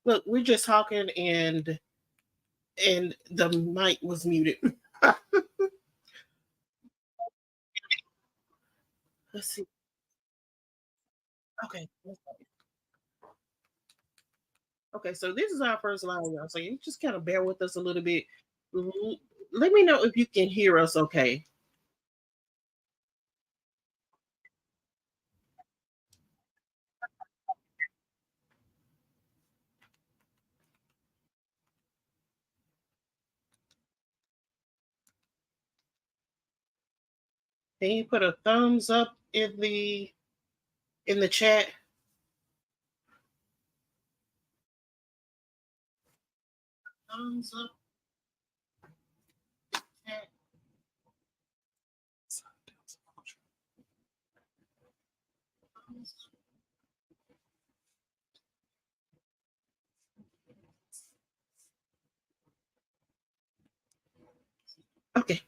Look, we're just talking and the mic was muted. Let's see. Okay. Okay, so this is our first live, y'all. So you just kind of bear with us a little bit. Let me know if you can hear us okay. Can you put a thumbs up in the chat? Thumbs up. Chat. Okay.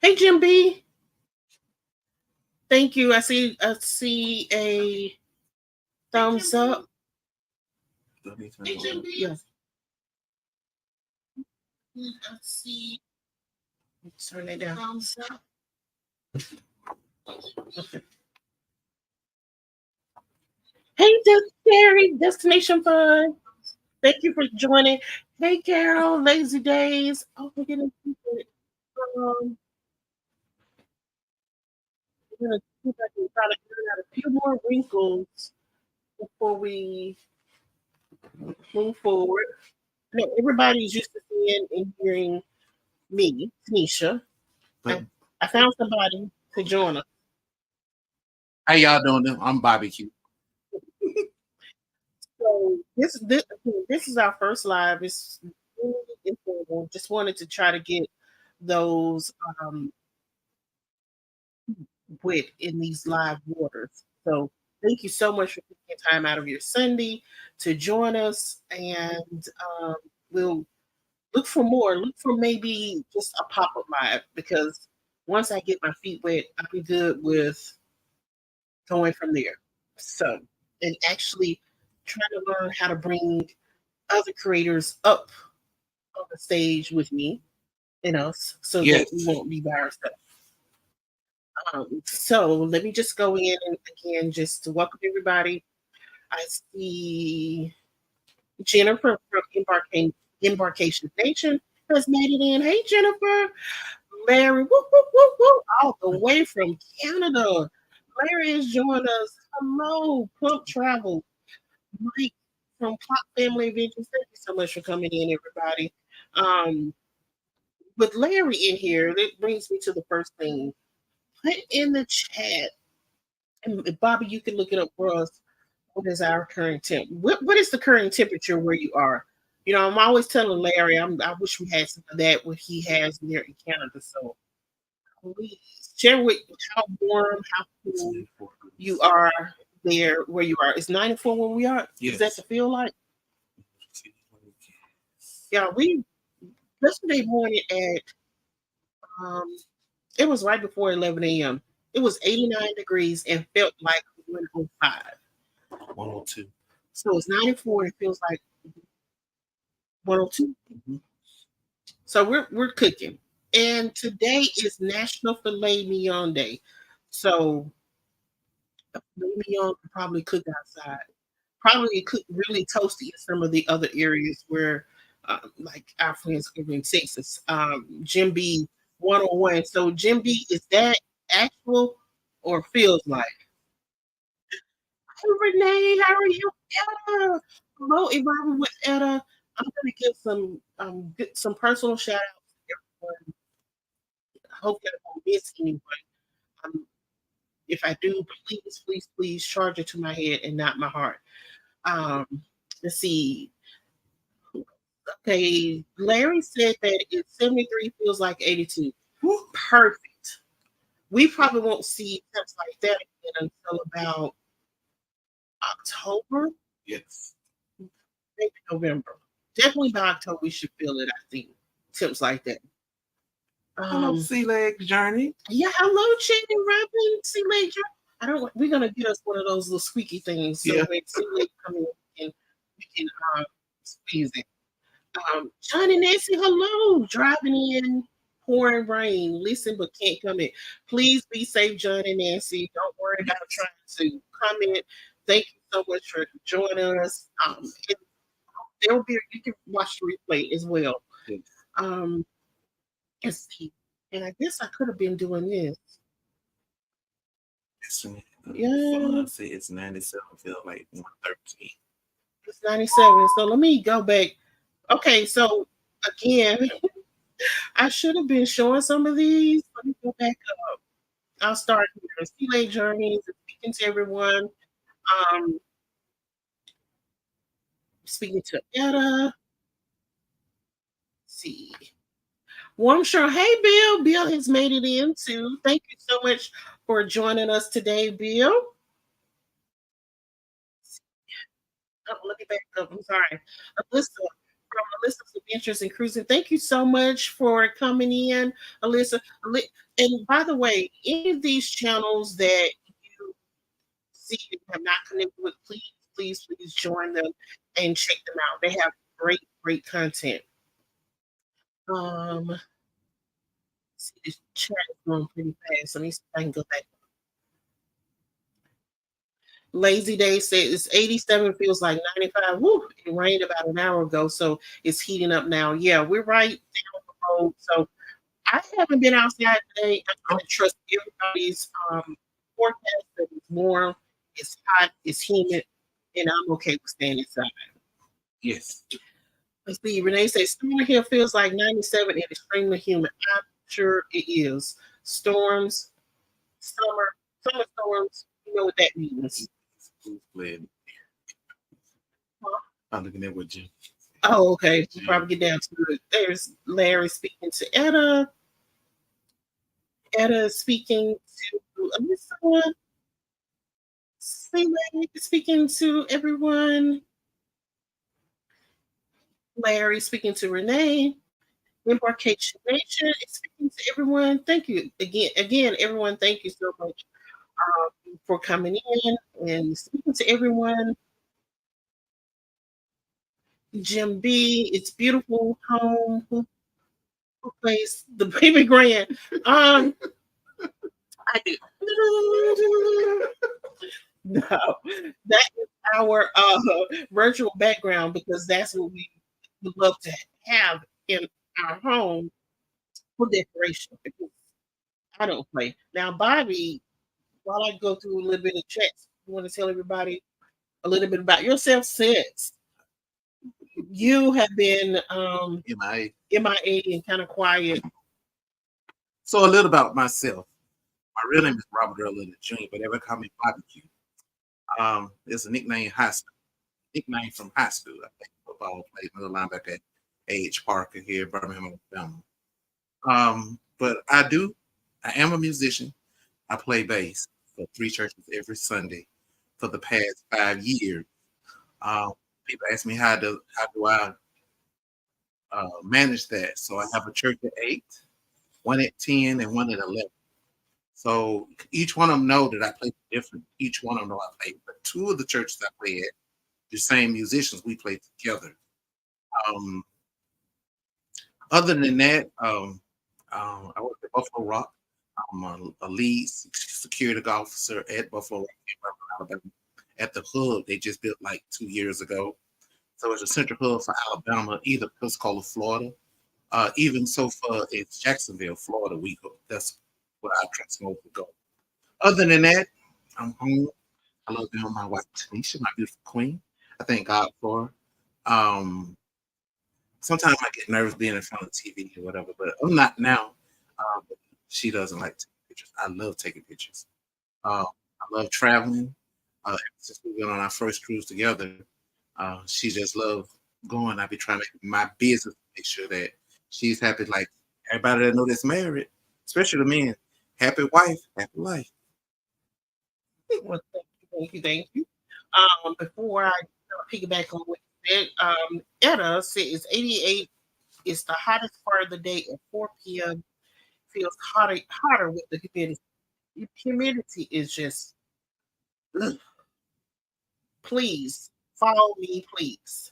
Hey Jim B. Thank you. I see a thumbs up. Hey Jim B. Yes. I see. Turn that down. Thumbs up. Okay. Hey, Terry, Destination Fun. Thank you for joining. Hey, Carol, Lazy Days. Oh, we're gonna keep it. We're gonna see if I can try to get out a few more wrinkles before we move forward. No, everybody's used to seeing and hearing me, Tanisha. I found somebody to join us. How y'all doing? I'm barbecue. So this is our first live. It's really informal. Just wanted to try to get those wet in these live waters. So thank you so much for taking time out of your Sunday to join us, and we'll look for more. Look for maybe just a pop up live because once I get my feet wet, I'll be good with going from there. So and actually trying to learn how to bring other creators up on the stage with me, so that we won't be by ourselves. So let me just go in and again just to welcome everybody. I see Jennifer from Embarkation Nation has made it in. Hey Jennifer, Larry, whoop, whoop, whoop, whoop, all the way from Canada. Larry has joined us. Hello, Plump Travel. Mike from Plot Family Adventures. Thank you so much for coming in, everybody. Um, with Larry in here, that brings me to the first thing. Put in the chat, and Bobby, you can look it up for us. What is our current temp? What is the current temperature where you are? I'm always telling Larry, I wish we had some of that what he has there in Canada. So please share with how warm, how cool you are there where you are. It's 94 where we are. Yes. Does that to feel like? Yeah, we yesterday morning at um it was right before 11 a.m. It was 89 degrees and felt like 105. 102. So it's 94 and it feels like 102. Mm-hmm. So we're cooking. And today is National Filet Mignon Day. So filet mignon can probably cook outside. Probably cook really toasty in some of the other areas where like our friends live in Texas. Jim B 101. So Jim B, is that actual or feels like? Hey Renee, how are you? Etta. Hello, Ivana with Etta. I'm gonna give some personal shout outs to everyone. I hope that I don't miss anyone. Um, if I do, please, please, please charge it to my head and not my heart. Um, let's see. Okay, Larry said that it's 73 feels like 82. Woo, perfect. We probably won't see temps like that again until about October. Yes. Maybe November. Definitely by October we should feel it, I think. Temps like that. Hello, Sea Leg Journey. Yeah, hello, Jenny Robin, Sea Leg Journey. We're gonna get us one of those little squeaky things. So when Sea Leg come in, we can squeeze it. John and Nancy, hello. Driving in, pouring rain. Listen, but can't comment. Please be safe, John and Nancy. Don't worry about Yes. trying to comment. Thank you so much for joining us. There will be you can watch the replay as well. Yes. Um, let's see. And I guess I could have been doing this. It's, Yeah, I say it's 97. Feel like 113. it's 97. So let me go back. Okay, so again, I should have been showing some of these. Let me go back. I'll start here. Sea Lake Journeys, speaking to everyone. Um, speaking to Etta. See. Warm sure. Hey, Bill. Bill has made it in too. Thank you so much for joining us today, Bill. Oh, let me back up. I'm sorry. Alyssa from Alyssa's Adventures in Cruising. Thank you so much for coming in, Alyssa. And by the way, any of these channels that you see that you have not connected with, please join them and check them out. They have great content. Um, see, this chat is going pretty fast. Let me see if I can go back. Lazy Day says it's 87, feels like 95. Woo, it rained about an hour ago, so it's heating up now. Yeah, we're right down the road. So I haven't been outside today. I'm Oh, going to trust everybody's forecast that it's warm, it's hot, it's humid, and I'm okay with staying inside. yes. Let's see. Renee says Storm here feels like 97 and extremely humid. I'm sure it is. Storms, summer storms. You know what that means. Who's playing? I'm looking at what Jim. Oh, okay. We'll Jim. probably get down to it. There's Larry speaking to Etta. Etta speaking to Alyssa. Larry speaking to everyone. Larry speaking to Renee. Embarkation Nation is speaking to everyone. Thank you again, everyone. Thank you so much for coming in and speaking to everyone. Jim B, it's beautiful home. Who plays the baby grand? I do. No, that is our virtual background because that's what we would love to have in our home for decoration. Because I don't play now, Bobby. While I go through a little bit of checks, you want to tell everybody a little bit about yourself since you have been MIA. MIA and kind of quiet. So a little about myself. My real name is Robert Earl Leonard Jr., but they would call me Barbecue. It's a nickname high school, nickname from high school. I think football played middle linebacker at A.H. Parker here in Birmingham, Alabama. But I am a musician. I play bass for three churches every Sunday for the past 5 years. Um, People ask me how do I manage that. So I have a church at 8, one at 10, and one at 11. So each one of them know that I play different. Each one of them know I play. But two of the churches I play at, the same musicians, we play together. Um, Other than that, I work at Buffalo Rock. I'm a lead security officer at Buffalo Rock, Alabama. At the hub they just built like 2 years ago. So it's a central hub for Alabama, either Pensacola, Florida, even so far it's Jacksonville, Florida. We go. That's where our transfer go. Other than that, I'm home. I love being with my wife Tanisha, my beautiful queen. I thank God for her. Sometimes I get nervous being in front of the TV or whatever, but I'm not now. But she doesn't like taking pictures. I love taking pictures. I love traveling. Since we went on our first cruise together, she just loved going. I be trying to make my business make sure that she's happy. Like everybody that know that's married, especially the men, happy wife, happy life. Well, thank you. Before I piggyback on what you said, Etta says 88 is the hottest part of the day at 4 p.m. Feels hotter with the humidity. Humidity is just, ugh, please. Follow me, please.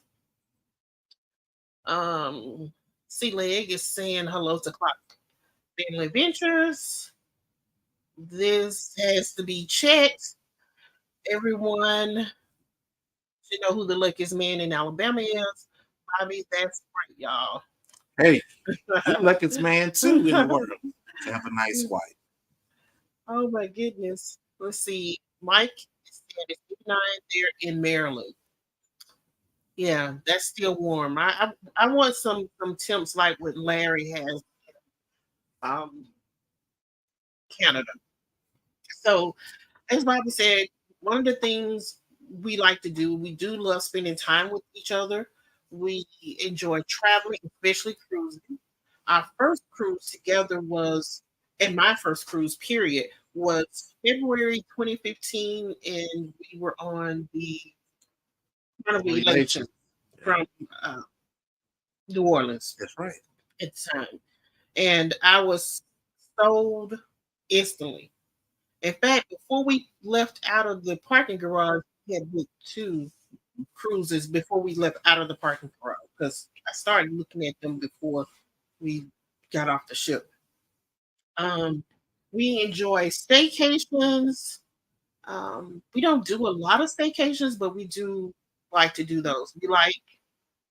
Um, C Leg is saying hello to Clock Family Ventures. This has to be checked. Everyone should know who the luckiest man in Alabama is. Bobby, that's right, y'all. Hey, you luckiest man too in the world to have a nice wife. Oh my goodness. Let's see. Mike is saying it's 59 there in Maryland. Yeah, that's still warm. I want some temps like what Larry has um Canada. So as Bobby said, one of the things we like to do, we do love spending time with each other. We enjoy traveling, especially cruising. Our first cruise together was, and my first cruise period was February 2015, and we were on the Carnival Elation Relation. Yeah, from uh, New Orleans that's right. at the time. And I was sold instantly. In fact, before we left out of the parking garage, we had booked two cruises before we left out of the parking garage because I started looking at them before we got off the ship. Um, we enjoy staycations. We don't do a lot of staycations, but we do like to do those. We like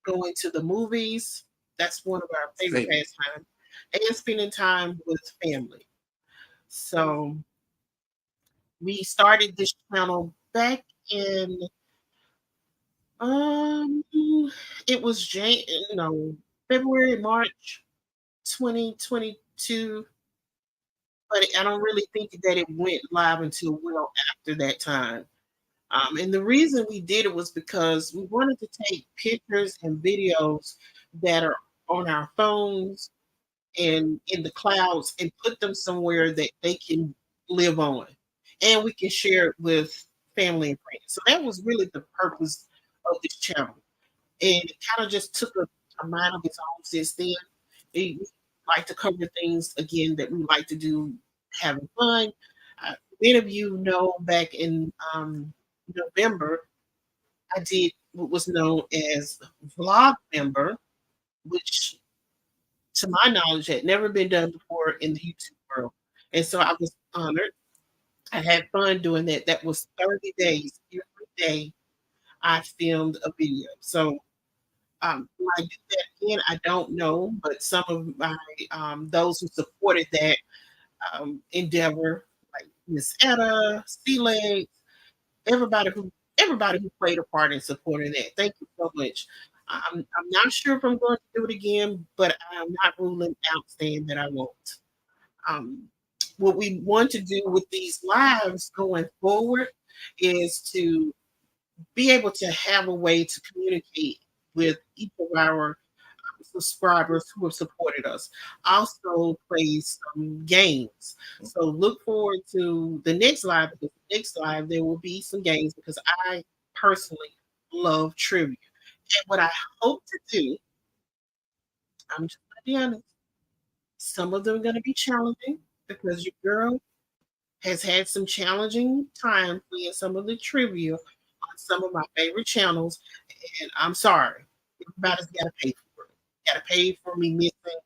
going to the movies. That's one of our favorite Favorite. pastimes, and spending time with family. So we started this channel back in um it was no, February, March 2022, but I don't really think that it went live until well after that time. And the reason we did it was because we wanted to take pictures and videos that are on our phones and in the clouds and put them somewhere that they can live on. And we can share it with family and friends. So that was really the purpose of this channel. And it kind of just took a mind of its own since then. We like to cover things again that we like to do, having fun. Many of you know back in November, I did what was known as Vlog Member, which to my knowledge had never been done before in the YouTube world. And so I was honored. I had fun doing that. That was 30 days. Every day I filmed a video. So will I do that again? I don't know, but some of my those who supported that endeavor, like Miss Etta, C Leg, everybody who everybody who played a part in supporting that. Thank you so much. I'm not sure if I'm going to do it again, but I'm not ruling out saying that I won't. Um, what we want to do with these lives going forward is to be able to have a way to communicate with each of our subscribers who have supported us. Also play some games. So look forward to the next live because the next live there will be some games because I personally love trivia. And what I hope to do, I'm just gonna be honest, some of them are gonna be challenging because your girl has had some challenging time playing some of the trivia on some of my favorite channels. And I'm sorry, everybody's got to pay for it. Got to pay for me missing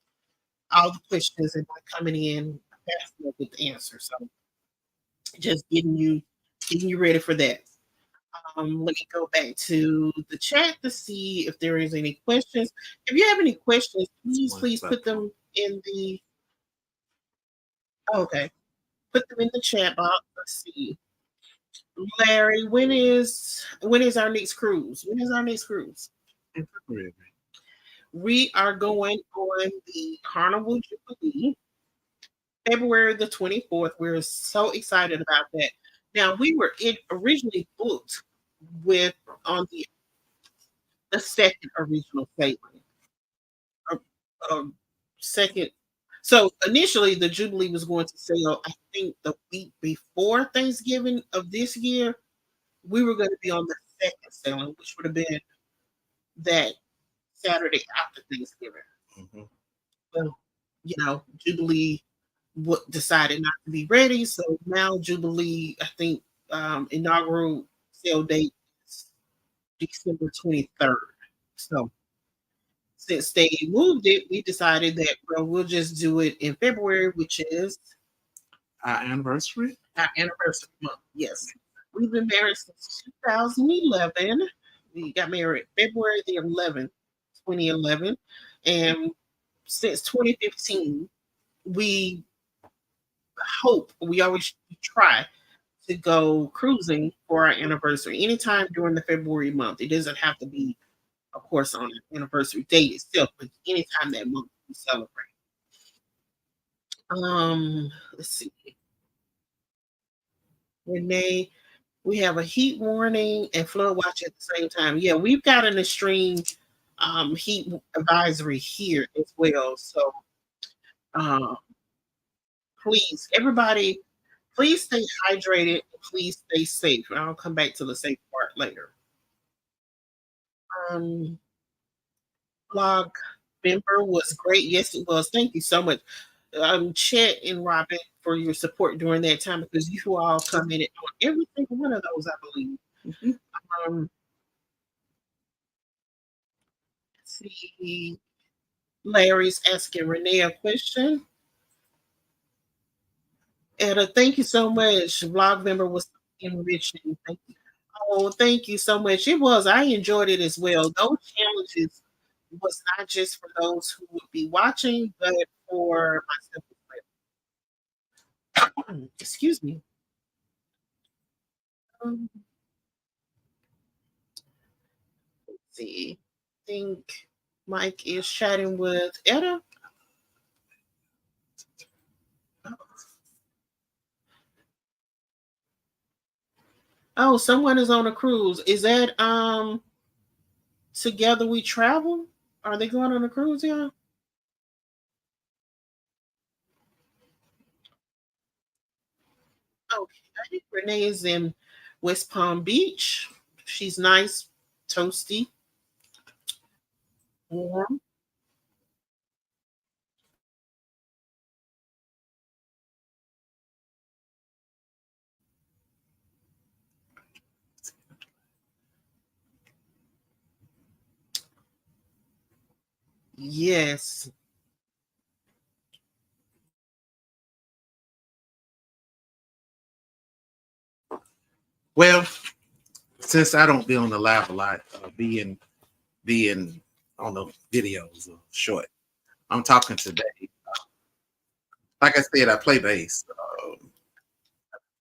all the questions and not coming in fast enough with the answer. So just getting you ready for that. Let me go back to the chat to see if there is any questions. If you have any questions, please put them in the okay. Put them in the chat box. Let's see. Larry, when is our next cruise? When is our next cruise? In February. We are going on the Carnival Jubilee, February the 24th. We're so excited about that. Now we were originally booked with on the second original sailing. Uh, second. So initially the Jubilee was going to sail, I think the week before Thanksgiving of this year. We were going to be on the second sailing, which would have been that Saturday after Thanksgiving. Mm-hmm. Well, Jubilee decided not to be ready, so now Jubilee, I think, inaugural sale date is December 23rd. So since they moved it, we decided that well, we'll just do it in February, which is Our anniversary. our anniversary month. Yes, we've been married since 2011. We got married February the 11th, 2011, and since 2015, we we always try to go cruising for our anniversary anytime during the February month. It doesn't have to be, of course, on the anniversary date itself, but anytime that month we celebrate. Let's see, Renee, we have a heat warning and flood watch at the same time. Yeah, we've got an extreme heat advisory here as well. So uh, please, everybody, please stay hydrated. Please stay safe. And I'll come back to the safe part later. Um, Blog member was great. Yes, it was. Thank you so much. Chet and Robin for your support during that time because you all commented on every single one of those, I believe. Mhm. Um, let's see. Larry's asking Renee a question. Etta, thank you so much. Vlog member was enriching. Thank you. Oh, thank you so much. It was. I enjoyed it as well. Those challenges was not just for those who would be watching, but for myself as well. Excuse me. Um, let's see. I think Mike is chatting with Etta. Oh, someone is on a cruise. Is that Together We Travel? Are they going on a cruise, y'all? Okay. Renee is in West Palm Beach. She's nice, toasty, warm. Yes. Well, since I don't be on the live a lot, being on the videos or short, I'm talking today. Like I said, I play bass.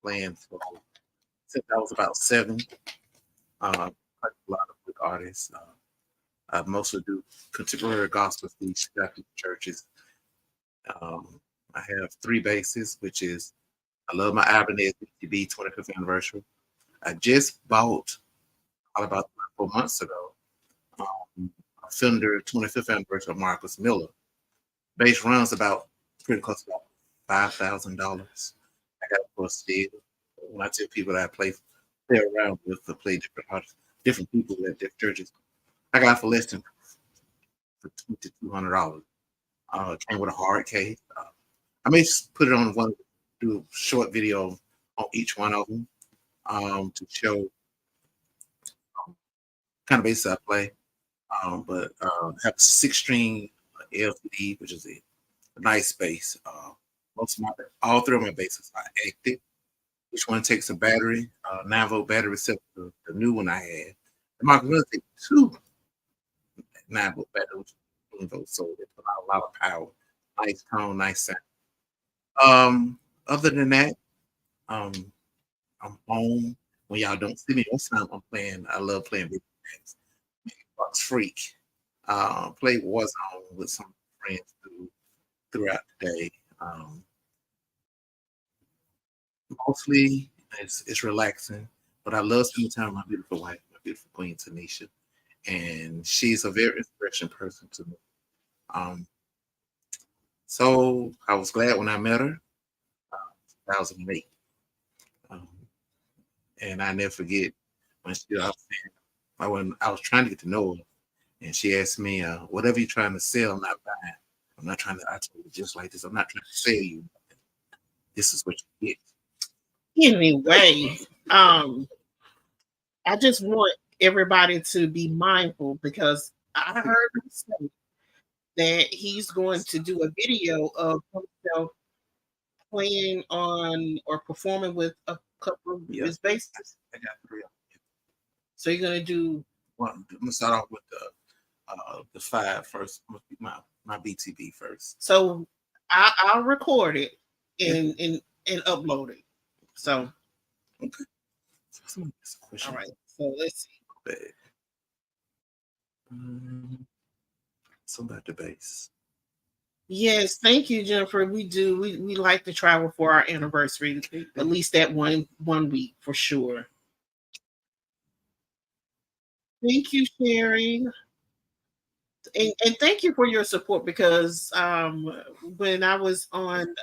Playing for since I was about 7. Played a lot of good artists. I mostly do contemporary gospel speech, Baptist churches. I have 3 basses, which is I love my Ibanez BTB 25th anniversary. I just bought about 4 months ago a Fender 25th anniversary of Marcus Miller. Bass runs about pretty close to about $5,000. I got it for a steal. When I tell people that I play around with to play different artists, different people at different churches, I got it for less than for $2,200. It came with a hard case. I may just put it on one, do a short video on each one of them to show kind of bass I play. But have a 6 string LCD, which is a nice bass. Most of my all 3 of my basses are active. Each one takes a battery, 9-volt battery, except the new one I had. The Mark will take 2 9-volt batteries, 20 volts, so it put out a lot of power. Nice tone, nice sound. Other than that, um, I'm home when y'all don't see me. Most time I'm playing. I love playing video games. Xbox Freak. Play Warzone with some friends throughout the day. Mostly it's relaxing, but I love spending time with my beautiful wife, my beautiful queen Tanisha, and she's a very inspirational person to me. Um, so I was glad when I met her, 2008, um, and I never forget when I was when I was trying to get to know her, and she asked me, "Whatever you're trying to sell, I'm not buying. I'm not trying to." I told her just like this. I'm not trying to sell you. This is what you get. Anyway, um, I just want everybody to be mindful because I heard him say that he's going to do a video of himself playing on or performing with a couple of Yeah, his bases. I got three of them. So you're gonna do One, I'm gonna start off with the five first. My BTB first. so. I'll record it Yeah. and upload it. So Okay. So somebody asked a all question. right. So let's see. Bad. Um, so about the base. Yes, thank you, Jennifer. We do. We like to travel for our anniversary, at least that one week for sure. Thank you, Sherry, and thank you for your support because when I was on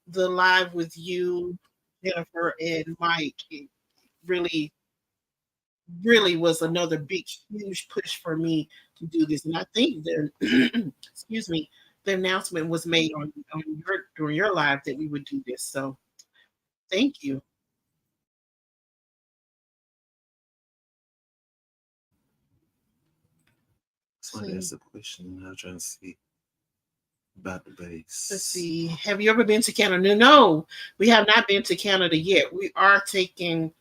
the live with you, Jennifer and Mike, it really really was another big huge push for me to do this, and I think the excuse me, the announcement was made on your during your live that we would do this. So thank you. Somebody asked a question. I'm trying to see about the Let's base. see. Have you ever been to Canada? No, we have not been to Canada yet. We are taking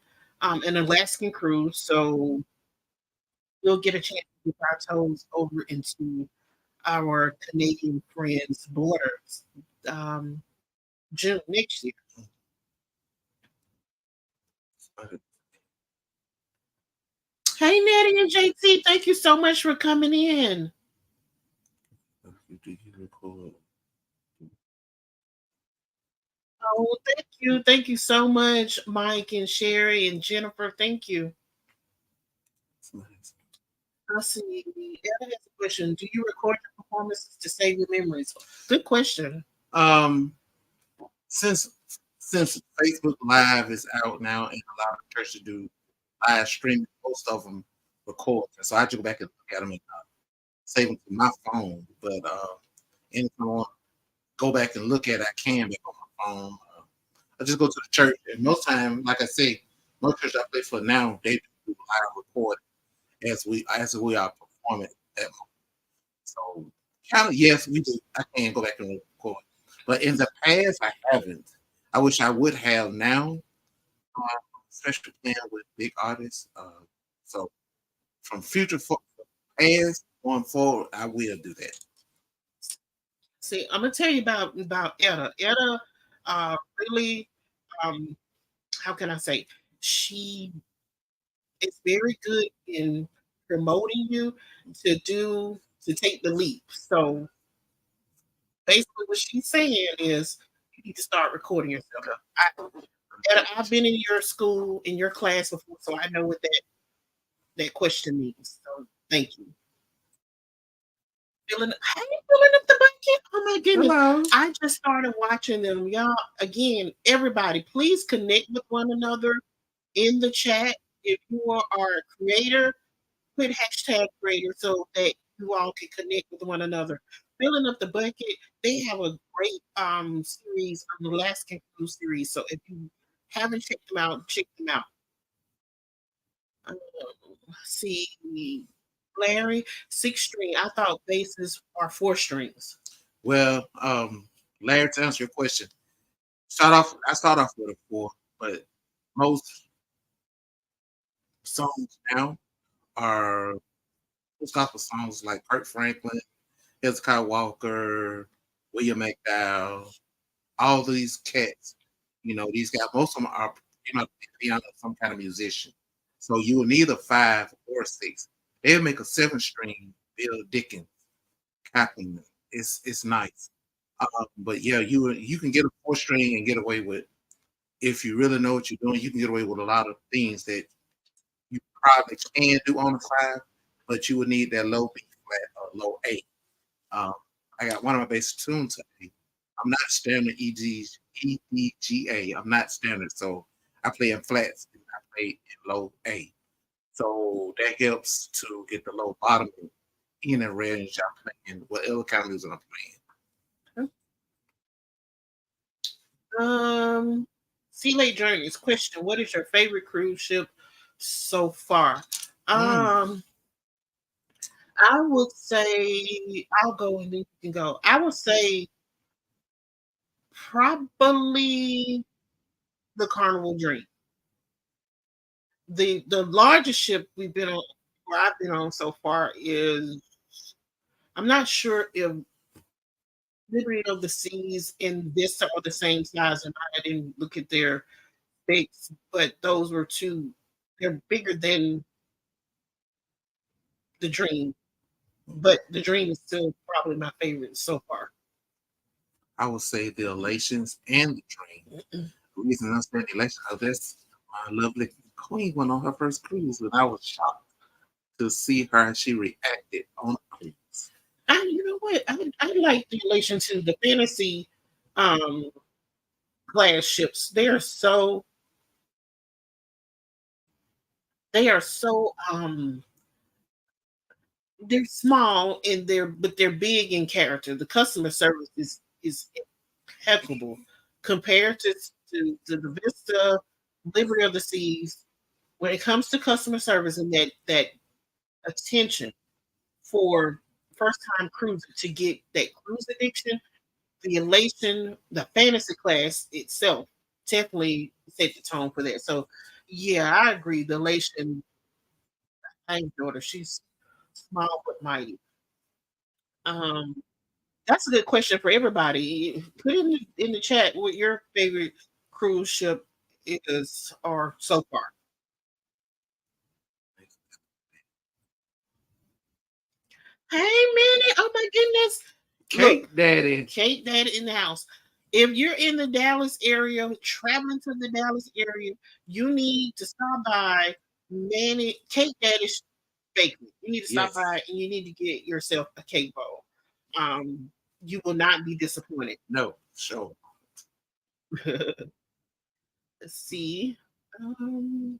an Alaskan cruise, so we'll get a chance to dip our toes over into our Canadian friends' borders um, June next year. Hey, Nettie and JT, thank you so much for coming in. Do you record? Oh, thank you. Thank you so much, Mike and Sherry and Jennifer. Thank you. I see. Ella has a question. Do you record your performances to save your memories? Good question. Um, since since Facebook Live is out now and a lot of churches do live streaming, most of them record. So I just go back and look at them and save them to my phone. But anytime I want to go back and look at it, I can back on my phone. I just go to the church, and most time, like I say, most churches I play for now, they do live record as we are performing at home. So kind of yes, we do. I can go back and record, but in the past I haven't. I wish I would have now, especially playing with big artists. So from past going forward, I will do that. See, I'm gonna tell you about Etta. Etta, really, um, how can I say? She is very good in promoting you to take the leap. So basically, what she's saying is you need to start recording yourself. I, Etta, I've been in your school in your class before, so I know what that question means. So thank you. How you filling up the bucket? Oh my goodness. Hello. I just started watching them. Y'all, again, everybody, please connect with one another in the chat. If you are a creator, put hashtag creator so that you all can connect with one another. Filling up the bucket, they have a great series, an Alaskan cruise series. So if you haven't checked them out, check them out. Um, see, Larry, six string. I thought basses are four strings. Well, Larry, to answer your question, I start off with a four, but most songs now are those gospel songs like Kurt Franklin, Hezekiah Walker, William McDowell, all these cats. These guys, most of them are, some kind of musician. So you will need a five or a six. They'll make a seven string Bill Dickens compliment. It's nice. But yeah, you can get a four string and get away with if you really know what you're doing. You can get away with a lot of things that you probably can do on a five, but you would need that low B flat or low A. Um, I got one of my bass tuned to A. I'm not standard E D G A. I'm not standard, so I play in flats and I play in low A. So that helps to get the low bottom in and range I'm playing, whatever kind of music I'm playing. Sea Lake Journeys question: what is your favorite cruise ship so far? Mm. Um, I would say I'll go and then you can go. I would say probably the Carnival Dream. The largest ship we've been on, where I've been on so far is I'm not sure if Liberty of the Seas and Vista are the same size or not. I didn't look at their dates, but those were two. They're bigger than the Dream, but the Dream is still probably my favorite so far. I would say the Elations and the Dream. The reason I'm saying the Elations because that's my lovely queen went on her first cruise, and I was shocked to see her and she reacted on the cruise. You know what? I like the relation to the fantasy um class ships. They are so they're small and they're big in character. The customer service is impeccable compared to the Vista, Liberty of the Seas. When it comes to customer service and that attention for first time cruiser to get that cruise addiction, the elation, the fantasy class itself definitely set the tone for that. So yeah, I agree. The elation, I enjoyed her. She's small but mighty. Um, that's a good question for everybody. Put in the chat what your favorite cruise ship is or so far. Hey Minnie, oh my goodness. Look, Cake Daddy. Kate Daddy in the house. If you're in the Dallas area, traveling to the Dallas area, you need to stop by Manny Kate Daddy's Bakery. You need to stop Yes. by and you need to get yourself a cake bowl. You will not be disappointed. No. Sure. Let's see. Um,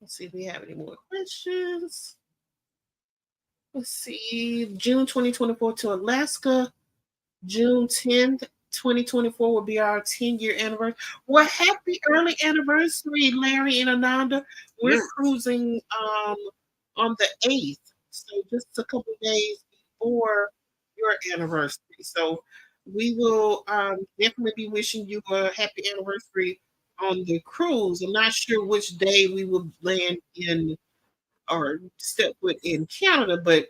let's see if we have any more questions. Let's see. June 2024 to Alaska. June 10th, 2024 will be our 10-year anniversary. Well, happy early anniversary, Larry and Ananda. We're Yes. cruising on the 8th. So just a couple of days before your anniversary. So we will definitely be wishing you a happy anniversary on the cruise. I'm not sure which day we will land in or step foot in Canada, but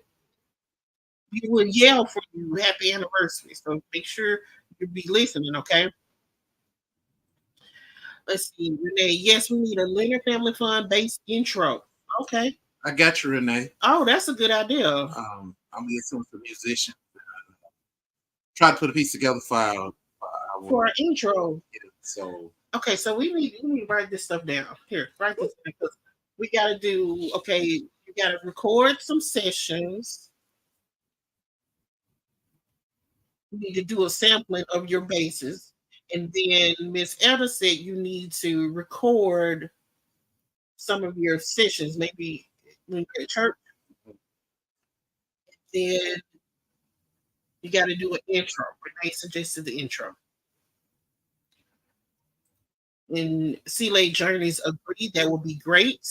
we will yell for you happy anniversary. So make sure you be listening, okay? Let's see, Renee. Yes, we need a Leonard Family Fun based intro. Okay. I got you, Renee. Oh, that's a good idea I'm listening to musician. Try to put a piece together for for our our intro. so Okay, so we need to write this stuff down. Here, write this down because we got to do. Okay, you got to record some sessions. You need to do a sampling of your basses, and then Miss Etta said you need to record some of your sessions, maybe when you're at church, then you got to do an intro. Renee suggested the intro. And Sea Lake Journeys agreed that would be great.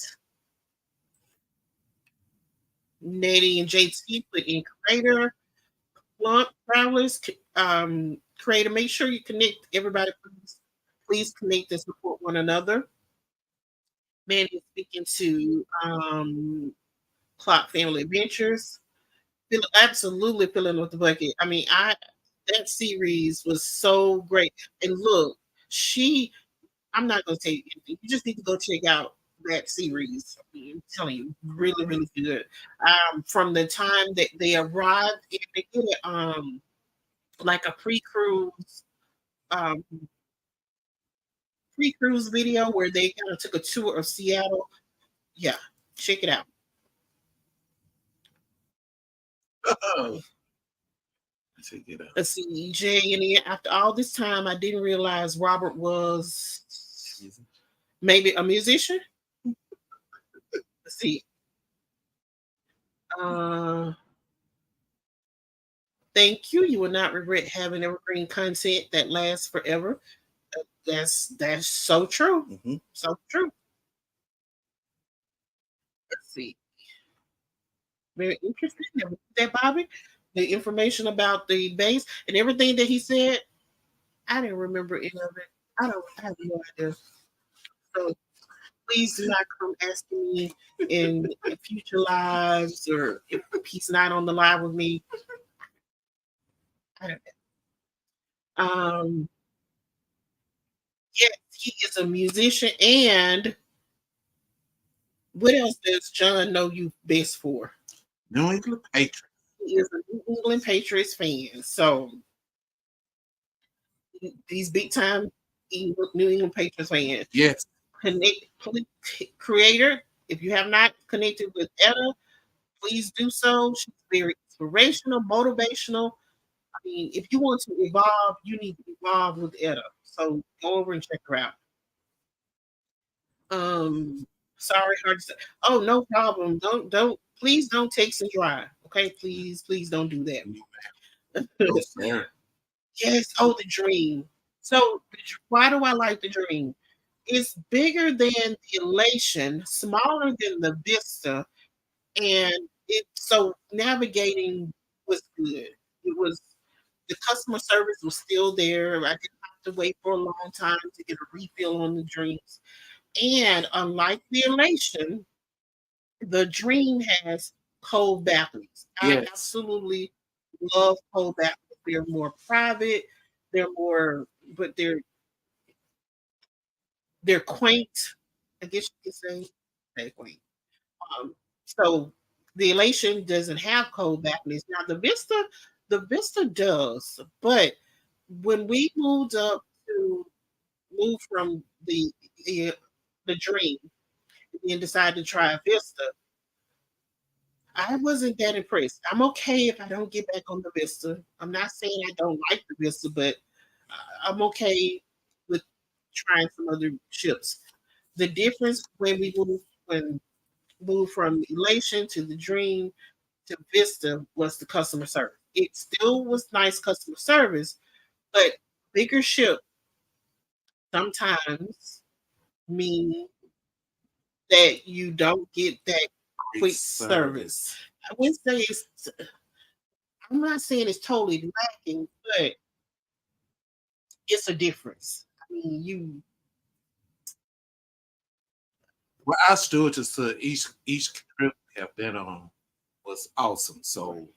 Nettie and JT put in creator, Blunt Travelers, creator. Make sure you connect everybody. Please connect and support one another. Manny is speaking to Clock Family Adventures. Absolutely filling with the bucket. I mean, I that series was so great. And look, she I'm not gonna tell you anything. You just need to go check out that series. I'm telling you, really, really good. From the time that they arrived, and they did it like a um pre-cruise video where they kind of took a tour of Seattle. Yeah, check it out. oh, check it out. Let's see, Jay, and then after all this time, I didn't realize Robert was maybe a musician. Let's see. Uh, Thank you. You will not regret having evergreen content that lasts forever. That's so true. Mhm. So true. Let's see. Very interesting. That Bobby, the information about the base and everything that he said, I didn't remember any of it. I have no idea. So please do not come asking me in future lives or if he's not on the live with me. I don't know. Yes, he is a musician. And what else does John know you best for? New England Patriots. He is a New England Patriots fan. So these big time New England Patriots fans. Yes. Connect creator. If you have not connected with Etta, please do so. She's very inspirational, motivational. I mean, if you want to evolve, you need to evolve with Etta. So go over and check her out. Um, sorry, hard to say. Oh, no problem. Please don't text and drive. Okay, please don't do that. No, sir. Yes. Oh, the dream. So why do I like the dream? It's bigger than the elation, smaller than the vista, and it so navigating was good. It was the customer service was still there. I didn't have to wait for a long time to get a refill on the drinks. And unlike the elation, the dream has cold balconies. I Yes. absolutely love cold balconies. They're more private. They're more, but they're quaint. I guess you could say they're quaint. So the elation doesn't have cold balconies. Now the Vista does, but when we moved up to move from the, the dream and decided to try Vista, I wasn't that impressed. I'm okay if I don't get back on the Vista. I'm not saying I don't like the Vista, but I'm okay with trying some other ships. The difference when moved from elation to the dream to Vista was the customer service. It still was nice customer service, but bigger ship sometimes mean that you don't get that Great quick service. service. I would say I'm not saying it's totally lacking, but it's a difference. I mean, you Well, our stewardess to each trip we have been on was awesome. So,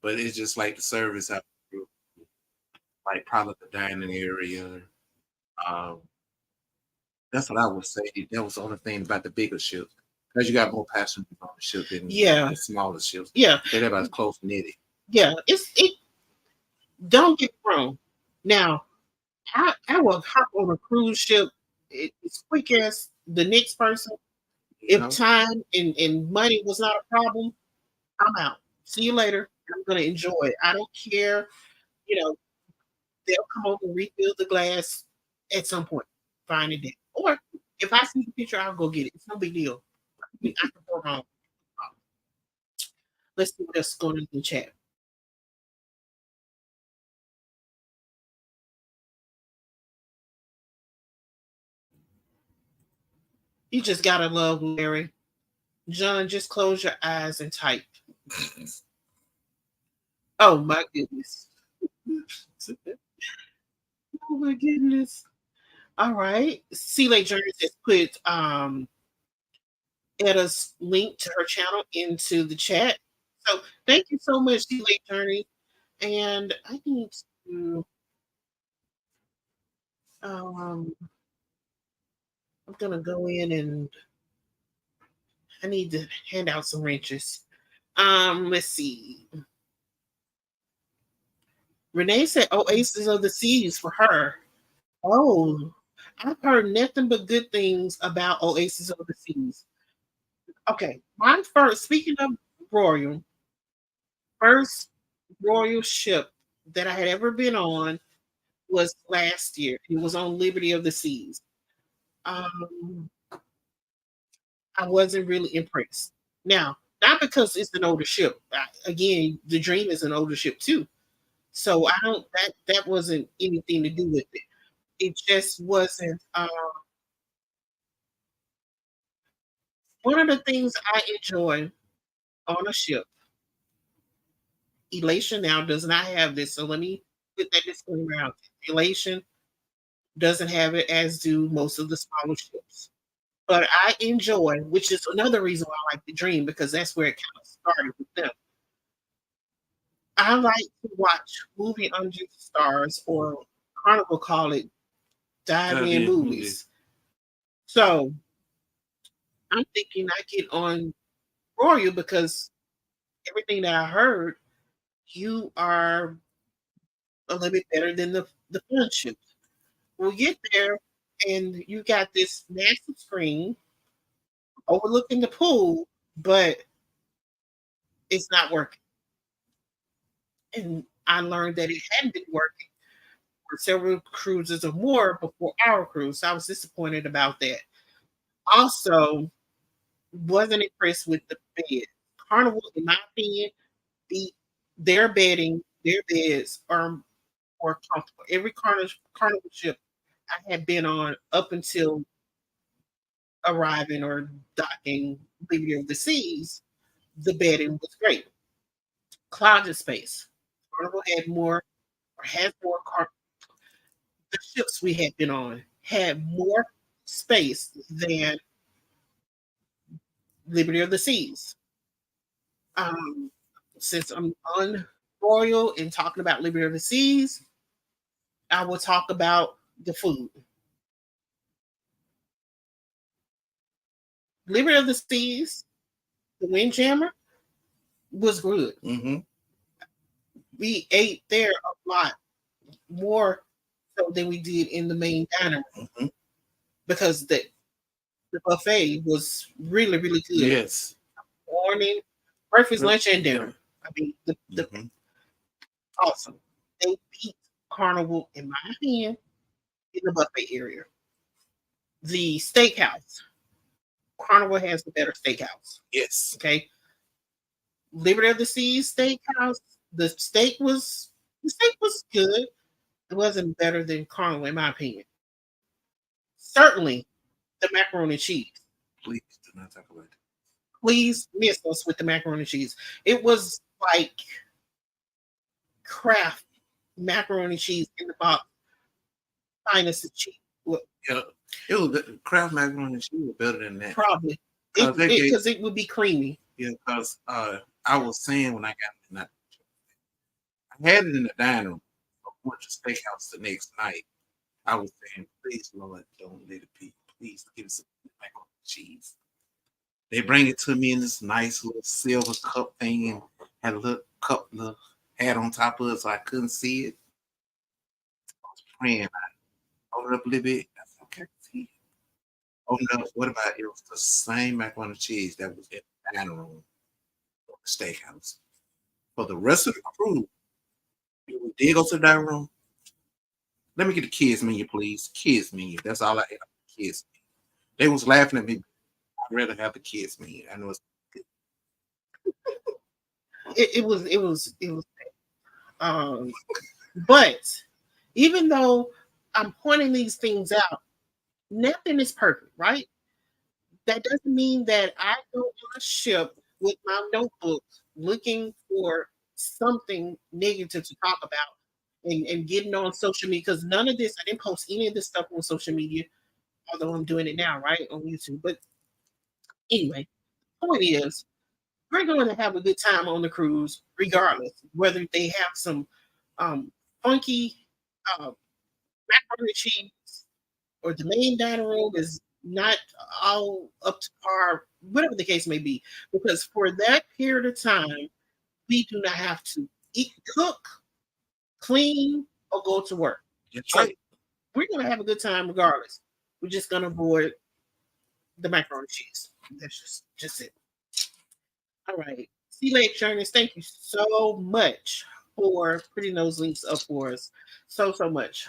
but it's just like the service, like probably the dining area. Um, that's what I would say. That was the only thing about the bigger ships. Because you got more passengers on the ship than yeah, the smaller ships. yeah, They're about close knitted. yeah. It don't get me wrong. Now, I will hop on a cruise ship as quick as the next person. You If know? time and money was not a problem, I'm out. See you later. I'm gonna enjoy it. I don't care. You know, they'll come over and refill the glass at some point. Find it then. Or if I see the picture, I'll go get it. It's no big deal. I can go home. Let's see what else is going on in the chat. You just gotta love Larry. John, just close your eyes and type. Oh my goodness. Oh my goodness. All right. Sea Lake Journeys has put Etta's link to her channel into the chat. So thank you so much, Sea Lake Journeys. And I need to um I'm gonna go in and I need to hand out some wrenches. Let's see. Renee said Oasis of the Seas for her. Oh, I've heard nothing but good things about Oasis of the Seas. Okay, my first, speaking of Royal, first Royal ship that I had ever been on was last year. It was on Liberty of the Seas. Um, I wasn't really impressed. Now, not because it's an older ship. Again, the Dream is an older ship too. So I don't that wasn't anything to do with it. It just wasn't. One of the things I enjoy on a ship, Elation now does not have this. So let me put that disclaimer out. Elation doesn't have it, as do most of the smaller ships. But I enjoy, which is another reason why I like the Dream, because that's where it kind of started with them. I like to watch movie under the stars, or Carnival call it dive-in Movie. movies. So I'm thinking I get on Royal because everything that I heard, you are a little bit better than the fun ships. We'll get there, and you got this massive screen overlooking the pool, but it's not working. And I learned that it hadn't been working for several cruises or more before our cruise. So I was disappointed about that. Also, wasn't impressed with the bed. Carnival, in my opinion, the their bedding, their beds are more comfortable. Every carnival ship I had been on up until arriving or docking Liberty of the Seas, the bedding was great. Closet space. Carnival had more, or has more the ships we had been on had more space than Liberty of the Seas. Um, since I'm on Royal and talking about Liberty of the Seas, I will talk about the food. Liberty of the Seas, the Windjammer was good. Mm-hmm. We ate there a lot more so than we did in the main diner Mm-hmm. because the buffet was really, really good. Yes. Morning, breakfast, lunch, and Yeah. dinner. I mean, the Mm-hmm. awesome. They beat Carnival in my opinion in the buffet area. The steakhouse, Carnival has the better steakhouse. Yes. Okay, Liberty of the Seas steakhouse, the steak was good. It wasn't better than Carnival in my opinion. Certainly the macaroni and cheese. Please do not talk about it. Please miss us with the macaroni and cheese. It was like Kraft macaroni and cheese in the box, finest of cheese. Well, Yeah. It was Kraft macaroni and cheese was better than that. probably Cause they gave because it would be creamy. yeah, cause I was saying when I got in that I had it in the dining room. I went to steakhouse the next night. I was saying, please Lord, don't let it be. Please give us some macaroni and cheese. They bring it to me in this nice little silver cup thing and had a little cup the hat on top of it so I couldn't see it. I was praying. I opened up a little bit. I said, okay, see. Opened up. What about it was the same macaroni and cheese that was in the dining room of the steakhouse. For the rest of the crew, we did go to the dining room. Let me get the kids menu, please. Kids menu. That's all I had. Kids. They was laughing at me. I'd rather have the kids menu. I know it's good. It was um but even though I'm pointing these things out, nothing is perfect, right? That doesn't mean that I go on a ship with my notebook looking for something negative to talk about and getting on social media because none of this, I didn't post any of this stuff on social media, although I'm doing it now, right? On YouTube. But anyway, point is we're going to have a good time on the cruise, regardless whether they have some um, funky uh, macaroni and cheese or the main dining room is not all up to par, whatever the case may be. Because for that period of time, we do not have to eat, cook, clean, or go to work. That's So right. we're going to have a good time regardless. We're just going to avoid the macaroni and cheese. That's just it. All right. Sea Lake Journeys, thank you so much for putting those links up for us. So much.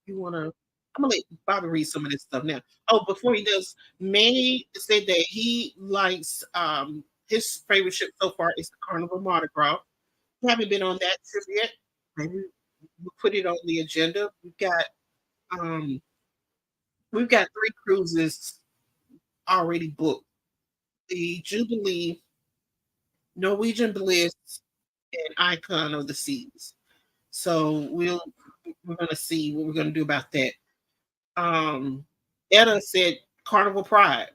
You wanna I'm gonna let Bobby read some of this stuff now. Oh, before he does, Manny said that he likes his favorite ship so far is the Carnival Mardi Gras. We haven't been on that trip yet. Maybe we'll put it on the agenda. Um we've got three cruises already booked. The Jubilee, Norwegian Bliss, and Icon of the Seas. So we're gonna see what we're gonna do about that. Um, Etta said Carnival Pride.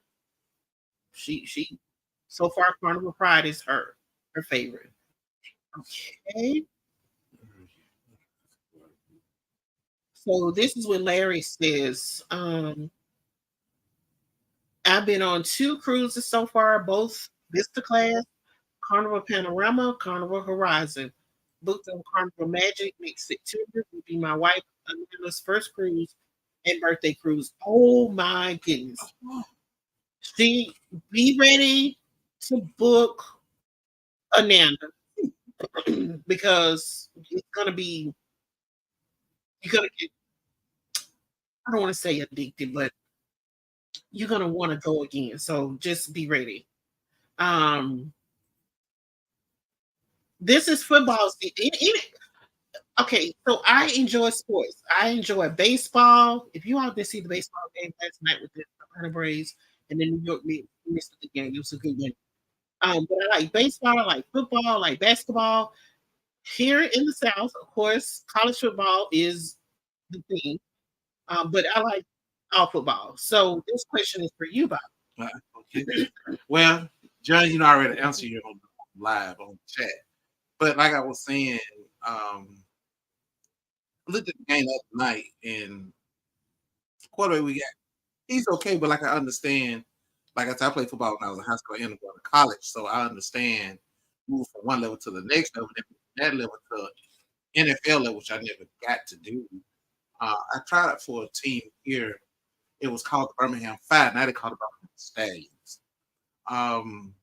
She so far Carnival Pride is her favorite. Okay. So this is what Larry says. I've been on two cruises so far, both Vista class, Carnival Panorama, Carnival Horizon. Booked on Carnival Magic next September will be my wife Amanda's first cruise and birthday cruise. Oh my goodness. She be ready to book Ananda because it's gonna be you're gonna get I don't want to say addicted, but you're gonna want to go again. So just be ready. Um, this is football season. Okay, so I enjoy sports. I enjoy baseball. If you all did see the baseball game last night with the Atlanta Braves and then New York missed the game, it was a good game. But I like baseball, I like football, I like basketball. Here in the South, of course, college football is the thing. But I like all football. So this question is for you, Bob. Uh, okay. Well, John, you know, I already answered you on live on chat. But like I was saying, I looked at the game last night and quarterback we got, he's okay, but like I understand, like I said, I played football when I was in high school and going to college, so I understand move from one level to the next level, then from that level to NFL level, which I never got to do. I tried it for a team here. It was called the Birmingham Five. Now they call it Birmingham Stallions. Um,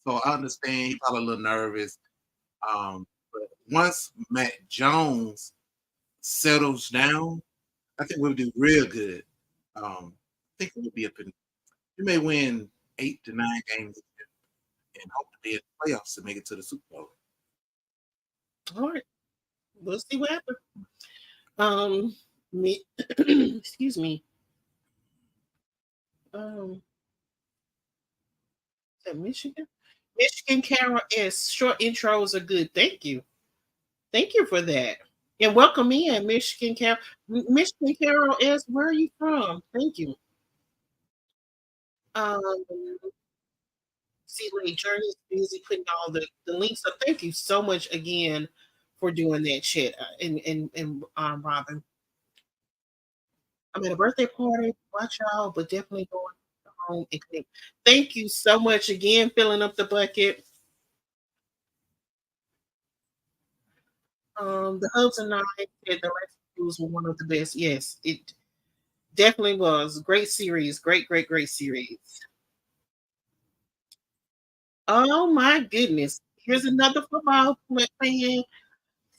so I understand he's probably a little nervous. But once Matt Jones settles down, I think we'll do real good. I think we'll be up in. We may win 8 to 9 games and hope to be in the playoffs to make it to the Super Bowl. All right, we'll see what happens. Me, excuse me. Um, is that Michigan? Michigan Carol S. Short intros are good. Thank you. Thank you for that. And welcome in, Michigan Carol. Michigan Carol S. Where are you from? Thank you. Um, see, Lady Journey's busy putting all the links up. Thank you so much again for doing that chat. And Robin. I'm at a birthday party. Watch y'all, but definitely going home and connect. Thank you so much again, filling up the bucket. The Hubs and I said the last cruise were one of the best. Yes, it definitely was. Great series. Great, great, great series. Oh my goodness. Here's another football fan.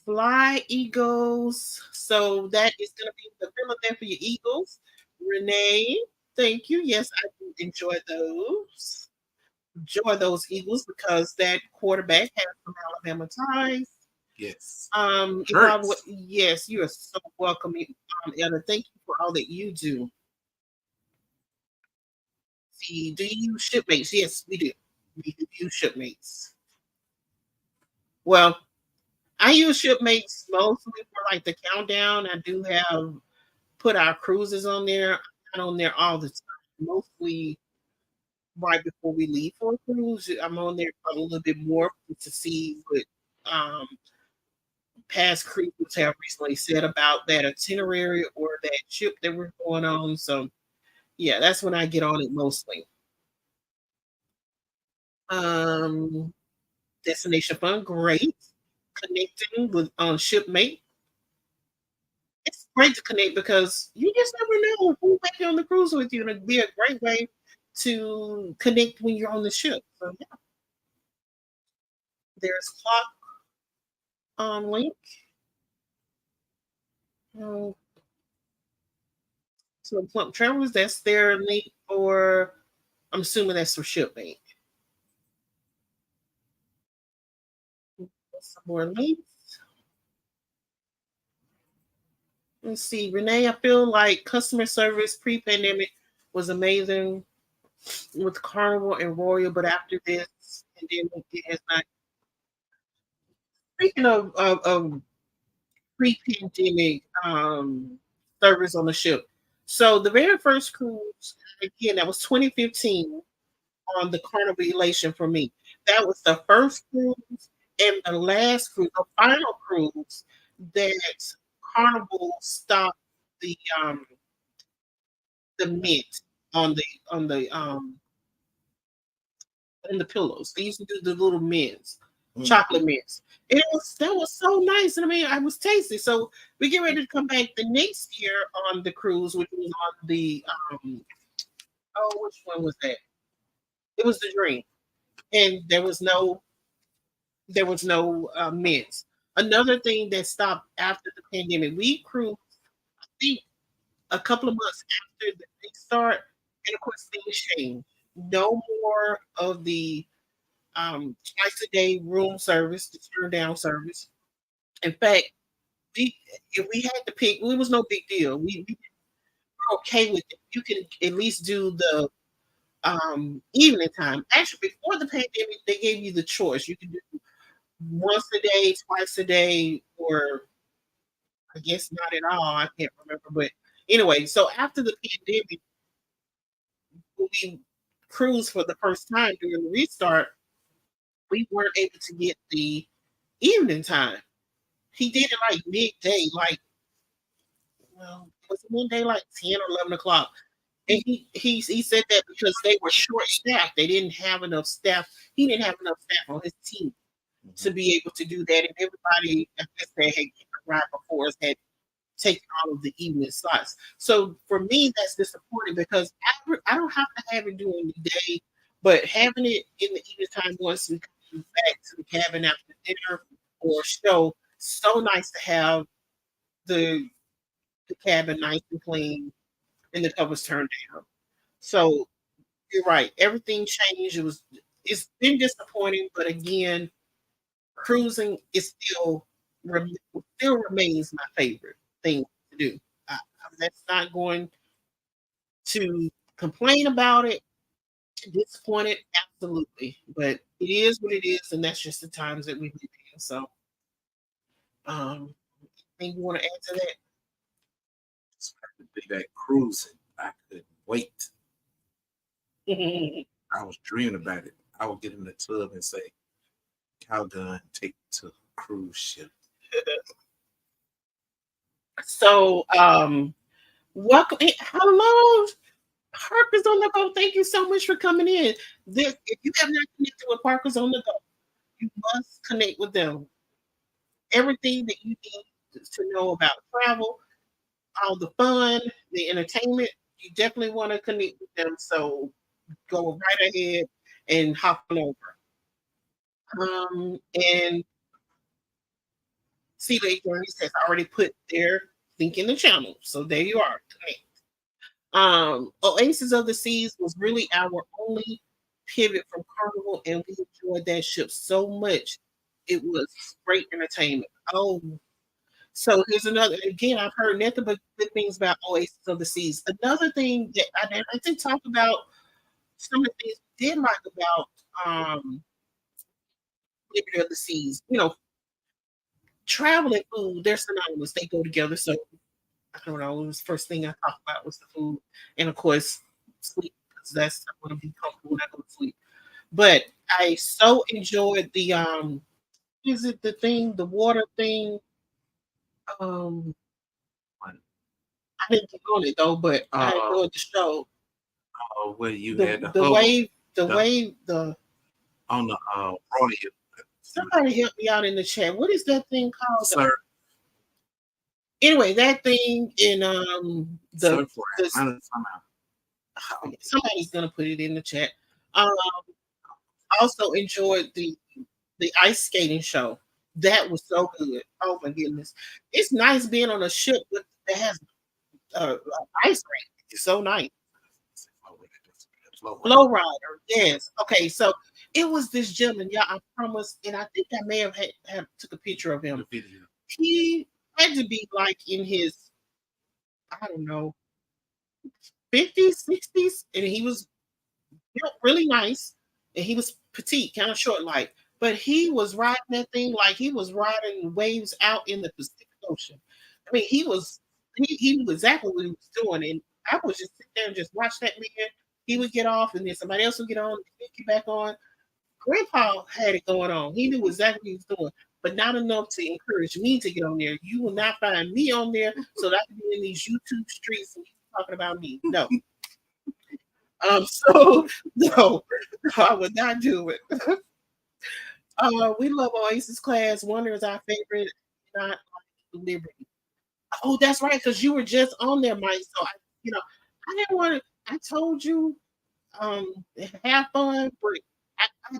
Fly Eagles. So that is going to be the Philadelphia Eagles. Renee, thank you. Yes, I do enjoy those. Enjoy those Eagles because that quarterback has some Alabama ties. Yes. If I would, Hurts. yes, you are so welcome, Ella. Thank you for all that you do. See, do you use shipmates? Yes, we do. We do use shipmates. Well, I use shipmates mostly for like the countdown. I do have put our cruises on there. I'm not on there all the time. Mostly right before we leave for a cruise. I'm on there a little bit more to see what um, past cruises have recently said about that itinerary or that trip that we're going on. So yeah, that's when I get on it mostly. Um, Destination Fun, great. Connecting with on shipmate. It's great to connect because you just never know who might be on the cruise with you, and it'd be a great way to connect when you're on the ship. So yeah, there's clock link um, to Plump Travelers. That's their link for. I'm assuming that's for shipmate. Some more links. Let's see, Renee. I feel like customer service pre-pandemic was amazing. with Carnival and Royal, but after this pandemic, it has not. Speaking of pre-pandemic service on the ship, so the very first cruise, again, that was 2015 on the Carnival Elation for me. That was the first cruise and the last cruise, the final cruise that Carnival stopped the um the mint on the pillows. They used to do the little mints, Mm. chocolate mints. And it was that was so nice. And I mean, I was tasty. So we get ready to come back the next year on the cruise, which was on the which one was that? It was the Dream, and there was no mints. Another thing that stopped after the pandemic, we cruised, I think, a couple of months after the restart, and of course things changed. No more of the twice a day room service, the turn down service. In fact, we if we had to pick, it was no big deal. We were okay with it. You can at least do the evening time. Actually, before the pandemic, they gave you the choice. You can do once a day, twice a day, or I guess not at all. I can't remember, but anyway. So after the pandemic, when we cruised for the first time during the restart, we weren't able to get the evening time. He did it like midday, like well, was it midday like 10 or 11 o'clock? And he said that because they were short staffed, they didn't have enough staff. He didn't have enough staff on his team to Mhm. be able to do that, and everybody I guess they had arrived before us had taken all of the evening slots. So for me, that's disappointing because I don't have to have it during the day, but having it in the evening time once we come back to the cabin after dinner or show, so nice to have the the cabin nice and clean and the covers turned down. So you're right. Everything changed. It's been disappointing, but again, cruising is still remains my favorite thing to do. That's not going to complain about it. Disappointed, absolutely, but it is what it is, and that's just the times that we live in. So, anything you want to add to So I could do that cruising. I couldn't wait. that? I was dreaming about it. I would get in the tub and say, Calgon, take me to a cruise ship. So, welcome. Hello, Parker's on the go. Thank you so much for coming in. This, if you have not connected with Parker's on the go, you must connect with them. Everything that you need to know about travel, all the fun, the entertainment, you definitely want to connect with them. So go right ahead and hop on over. And see Lake Journeys has already put their link in the channel. So there you are. Connect. Oasis of the Seas was really our only pivot from Carnival, and we enjoyed that ship so much. It was great entertainment. Oh, so here's another. Again, I've heard nothing but good things about Oasis of the Seas. Another thing that I did talk about some of the things we did like about Liberty of the Seas. Travel and food, they're synonymous. They go together. So I don't know. It was the first thing I talked about was the food, and of course, sleep because that's I want to be comfortable when I go to sleep. But I so enjoyed the is it the thing, the water thing? Um, I didn't get on it though, but I Uh, enjoyed the show. where you The had the the hubble wave, the the, wave, the on the royal. You had somebody help me out in the chat. What is that thing called? surf, Anyway, that thing in surf the rack. Somehow. somebody's gonna put it in the chat. Um, also enjoyed the ice skating show. That was so good. Oh my goodness, it's nice being on a ship that has ice rink. It's so nice. Flow Flow rider, yes. Okay, so it was this gentleman. Yeah, I promise, and I think I may have took a picture of him. the video. He had to be like in his I don't know 50s, 60s, and he was built really nice, and he was petite, kind of short like, but he was riding that thing like he was riding waves out in the Pacific Ocean. I mean, he knew exactly what he was doing, and I would just sit there and just watch that man. He would get off, and then somebody else would get on, and he'd get back on. Grandpa had it going on. He knew exactly what he was doing, but not enough to encourage me to get on there. You will not find me on there so that I can be in these YouTube streets and talking about me. No. So no, I would not do it. We love Oasis class. Wonder is our favorite, not like Liberty. Oh, that's right, because you were just on there, Mike. So I didn't want to. I told you, um, have fun, but I,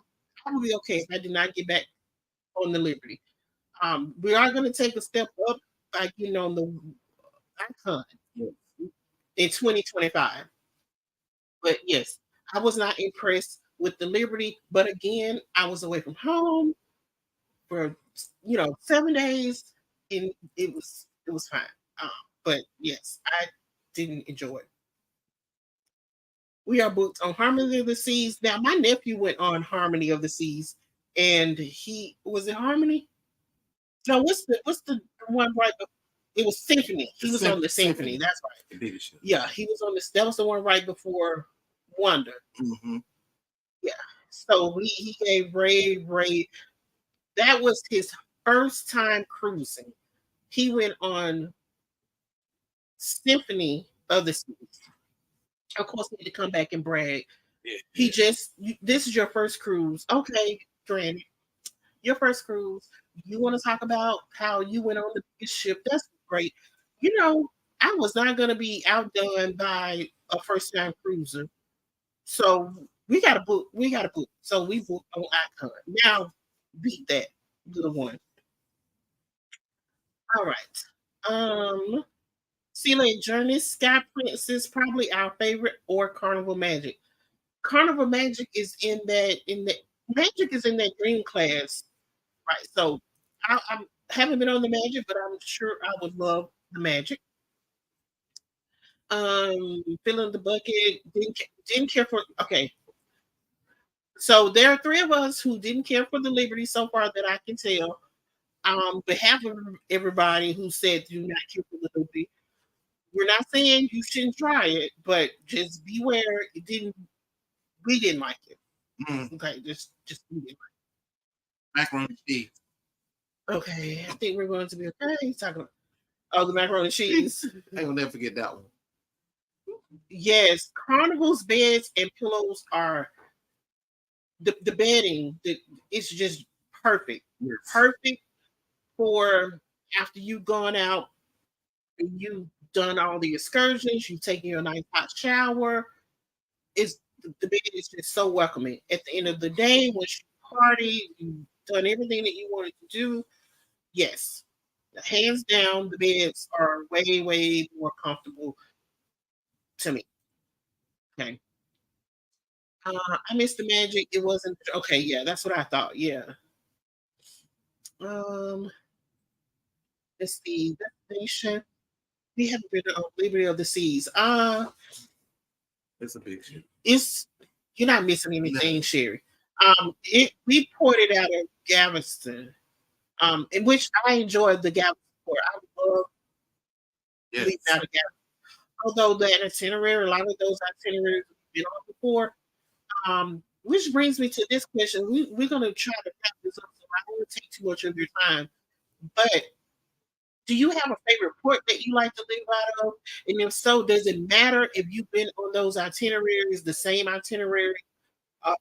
I would be okay if I did not get back on the Liberty. We are going to take a step up, like the icon in 2025. But yes, I was not impressed with the Liberty. But again, I was away from home for 7 days, and it was fine. Um, but yes, I didn't enjoy it. We are booked on Harmony of the Seas. Now, my nephew went on Harmony of the Seas, and he was it Harmony. No, what's the one right? It was Symphony. He was on the Symphony. That's right. Yeah, he was on this. That was the one right before Wonder. Mm-hmm. Yeah. So he gave Ray. That was his first time cruising. He went on Symphony of the Seas. Of course, he had to come back and brag. Yeah. This is your first cruise. Okay, granted, your first cruise. You want to talk about how you went on the biggest ship? That's great. I was not going to be outdone by a first time cruiser. So we got to book. We got to book. So we booked on Icon. Now beat that little one. All right. Sea Lake Journey, Sky Princess, probably our favorite, or Carnival Magic. Carnival Magic is in that Magic is in that green class, right? So I haven't been on the Magic, but I'm sure I would love the Magic. Filling the bucket, didn't care for. Okay, so there are three of us who didn't care for the Liberty so far that I can tell. Behalf of everybody who said do not care for the Liberty, we're not saying you shouldn't try it, but just beware. We didn't like it. Mm. Okay, just we didn't Macaroni and cheese. like it. Okay, I think we're going to be okay. He's talking about the macaroni and cheese. I will never forget that one. Yes, Carnival's beds and pillows are the bedding. It's just perfect. Yes. Perfect for after you've gone out and you've done all the excursions. You've taken your nice hot shower. It's the bed is just so welcoming. At the end of the day, once you party, you've done everything that you wanted to do. Yes, hands down, the beds are way, way more comfortable to me. Okay. I missed the magic. It wasn't okay. Yeah, that's what I thought. Yeah. Um, let's see. Destination. We haven't been on Liberty of the Seas. It's a big shit. It's you're not missing anything, Sherry. We ported out of Galveston, in which I enjoyed the Galveston port. I love Yes. leaving out of Galveston. Although that itinerary, a lot of those itineraries we've been on before. Which brings me to this question. We're going to try to wrap this up, so I don't want to take too much of your time. But do you have a favorite port that you like to leave out of? And if so, does it matter if you've been on those itineraries, the same itinerary,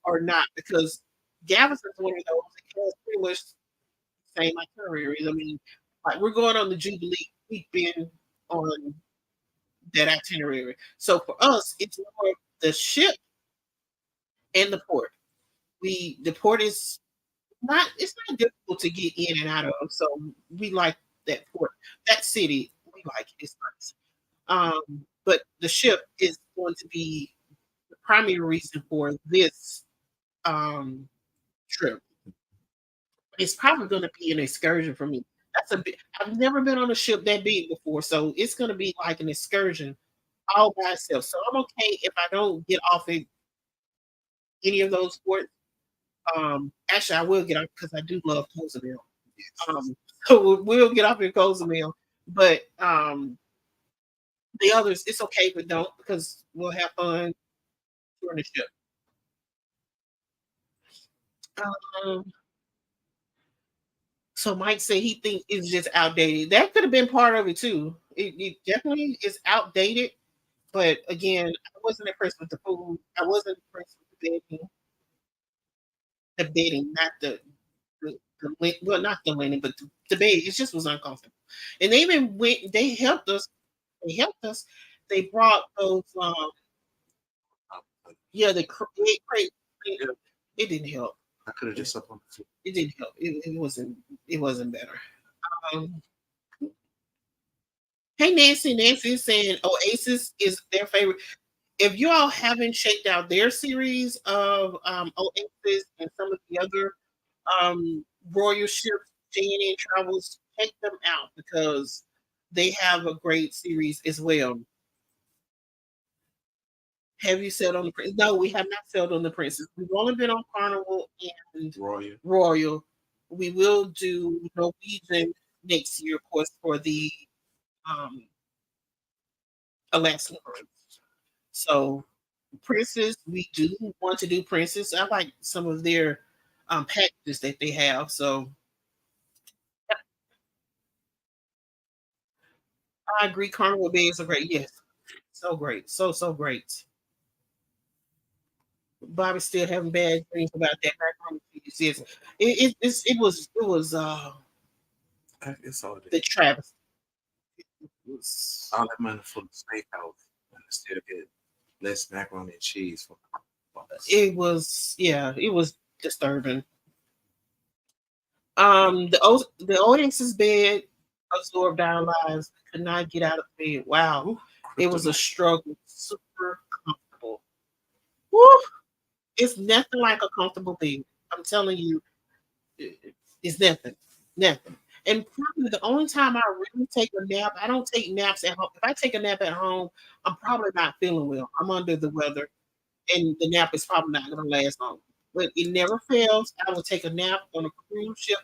or not? Because Galveston's one of those that has pretty much the same itineraries. I mean, like we're going on the Jubilee. We've been on that itinerary. So for us, it's more the ship and the port. The port is not it's not difficult to get in and out of. So we like that port. That city, we like it. It's nice. But the ship is going to be the primary reason for this trip. It's probably going to be an excursion for me. That's a bit. I've never been on a ship that big before, so it's going to be like an excursion all by itself. So I'm okay if I don't get off it any of those sports. Actually, I will get off because I do love Cozumel. Yes. So we'll get off in Cozumel, but the others, it's okay if we don't because we'll have fun during the ship. Um, so Mike said he thinks it's just outdated. That could have been part of it too. It definitely is outdated. But again, I wasn't impressed with the food. I wasn't impressed with the bedding, not well, not the linen, but the bed. It just was uncomfortable. And they even went. They helped us. They helped us. They brought those. Yeah, the crate. Yeah, It didn't help. I could have just up on the floor. It didn't help. It wasn't. It wasn't better. Um, hey Nancy, Nancy is saying Oasis is their favorite. If you all haven't checked out their series of Oasis and some of the other royal ships, JNN travels, check them out because they have a great series as well. Have you sailed on the Princess? No, we have not sailed on the Princess. We've only been on Carnival and Royal. Royal. We will do Norwegian next year, of course, for the um, Alaskan cruise. So Princess, we do want to do Princess. I like some of their packages that they have. So I agree. Carnival bags are great. Yes, so great, so great. Bobby's still having bad dreams about that macaroni cheese. Yes, it was It's all the day. Travis. It was All that money for the steakhouse and still get less macaroni and cheese for bucks. it was disturbing. The Otis's bed absorbed our lives. Could not get out of bed. Wow, Ooh, it was a kryptonite. struggle. Super comfortable. Woo! It's nothing like a comfortable bed. I'm telling you, it's nothing, nothing. And probably the only time I really take a nap, I don't take naps at home. If I take a nap at home, I'm probably not feeling well. I'm under the weather, and the nap is probably not going to last long. But it never fails. I will take a nap on a cruise ship.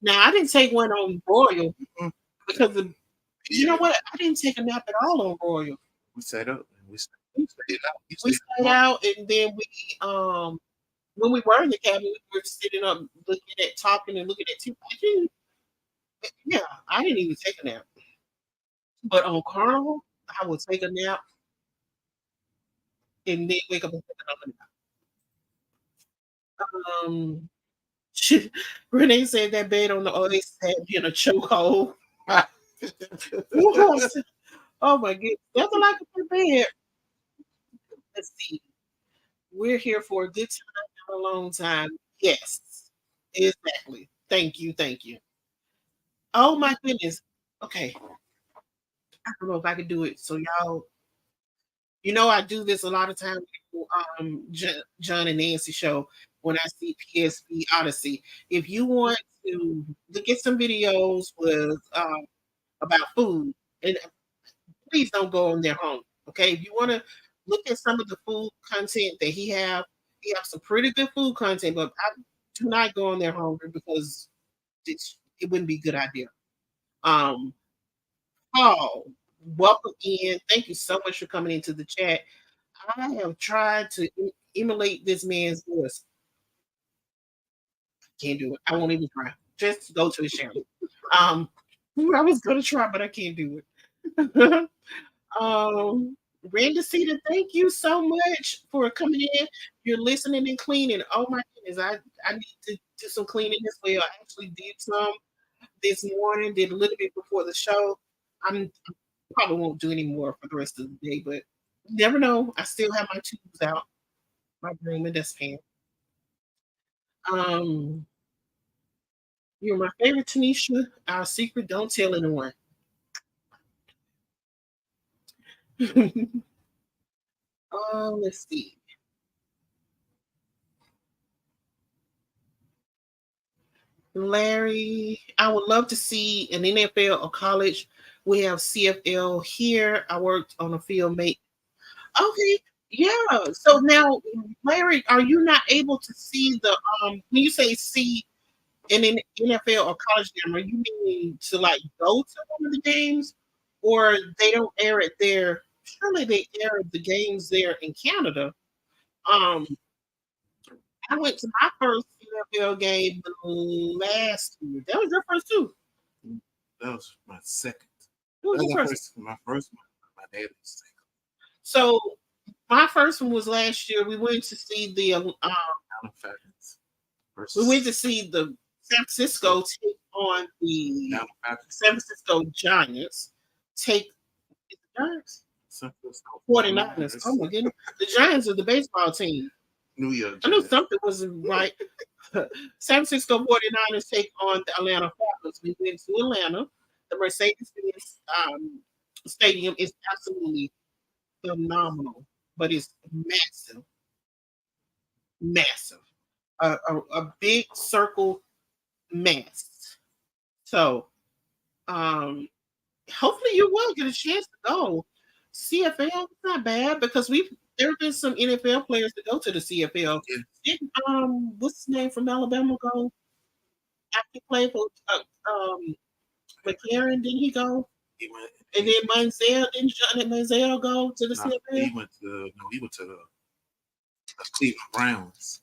Now I didn't take one on Royal Mm, because you know yeah, what? I didn't take a nap at all on Royal. we set up and we stayed out. You We stayed stayed out. out, and then we when we were in the cabin, we were sitting up, looking at, talking, and looking at TV. Yeah, I didn't even take a nap. But on Carnival, I would take a nap and then wake up and take another nap. Renee said that bed on the Oasis had been a chokehold. What? Oh my goodness, that's like a good bed. Let's see. We're here for a good time, not a long time. Yes, exactly. Thank you, thank you. Oh my goodness. Okay, I don't know if I could do it. So y'all, I do this a lot of times. John and Nancy show when I see PSP Odyssey. If you want to look at some videos with about food, and please don't go on their home. Okay, if you want to look at some of the food content that he have some pretty good food content, but I do not go on their home because it wouldn't be a good idea. Um, Paul, welcome in. Thank you so much for coming into the chat. I have tried to emulate this man's voice. Can't do it. I won't even try. Just go to his channel. Um, I was gonna try, but I can't do it. um, Randy Cedar, thank you so much for coming in. You're listening and cleaning. Oh my goodness, I need to do some cleaning as well. I actually did some this morning. Did a little bit before the show. I'm probably won't do any more for the rest of the day, but you never know. I still have my tubes out, my broom and dustpan. Um, you're my favorite, Tanisha. Our secret, don't tell anyone. Let's see. Larry, I would love to see an NFL or college. We have CFL here. I worked on a field mate. Okay. Yeah. So now, Larry, are you not able to see the when you say see in an NFL or college game, are you meaning to like go to one of the games, or they don't air it there? Surely they air the games there in Canada. Um, I went to my first NFL game last year. That was your first too. That was my second. Who was That your was the first? first. My first one. My dad was saying, So my first one was last year. Atlanta Falcons We went versus to see the San the Francisco take on the Atlanta Falcons. San Francisco Giants. Take the Giants. San Francisco 49ers. Oh 49ers. my goodness. The Giants are the baseball team. New York I knew Giants. something wasn't right. San Francisco 49ers take on the Atlanta Falcons. We went to Atlanta. The Mercedes-Benz Stadium is absolutely phenomenal, but it's massive, massive. A big circle mass. So, um, hopefully you will get a chance to go. CFL is not bad because there have been some NFL players that go to the CFL. Yeah, Didn't what's his name from Alabama go after he played for McLaren? Didn't he go? he went. And then Manziel didn't Johnny Manziel go to the No, CFL? he went to no. He went to the Cleveland Browns.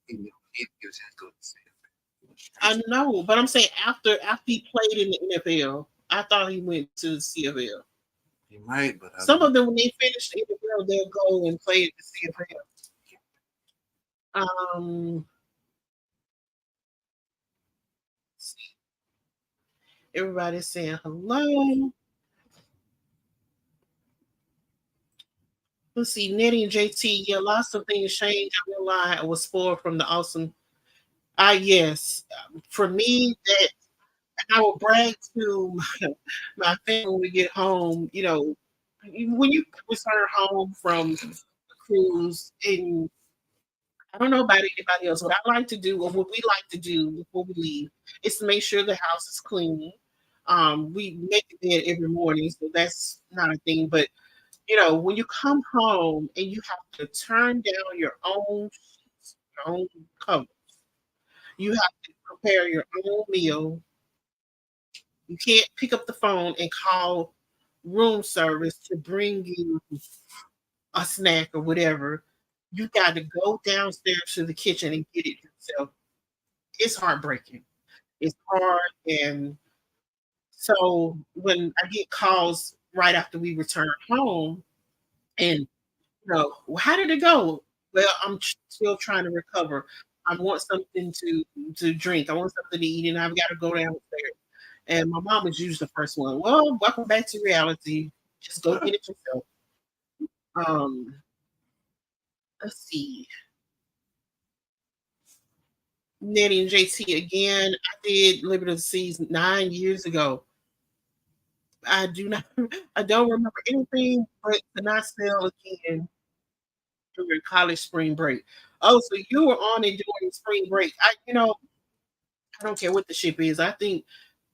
He didn't get a chance to go to the CFL. He went straight I to know, but I'm saying after he played in the NFL, I thought he went to the CFL. he might, but I Some don't. of them when they finish the NFL, they'll go and play at the CFL. Everybody's saying hello. Let's see, Nettie and JT. Yeah, lots of things changed. I won't lie. I was spoiled from the awesome. Yes, for me, that I will brag to my family when we get home. You know, when you return home from a cruise, and I don't know about anybody else. What I like to do, or what we like to do before we leave, is to make sure the house is clean. We make the bed every morning, so that's not a thing. But you know, when you come home and you have to turn down your own sheets, your own cover, you have to prepare your own meal. You can't pick up the phone and call room service to bring you a snack or whatever. You got to go downstairs to the kitchen and get it yourself. It's heartbreaking. It's hard. And so when I get calls right after we return home, and "Well, how did it go?" "Well, I'm still trying to recover. I want something to drink. I want something to eat, and I've got to go downstairs." And my mom is usually the first one. "Well, welcome back to reality. Just go get it yourself." Um, let's see. Nettie and JT again. I did Liberty of the Seas 9 years ago. I do not. I don't remember anything but to not sell again during college spring break. Oh, so you were on it during spring break. I don't care what the ship is. I think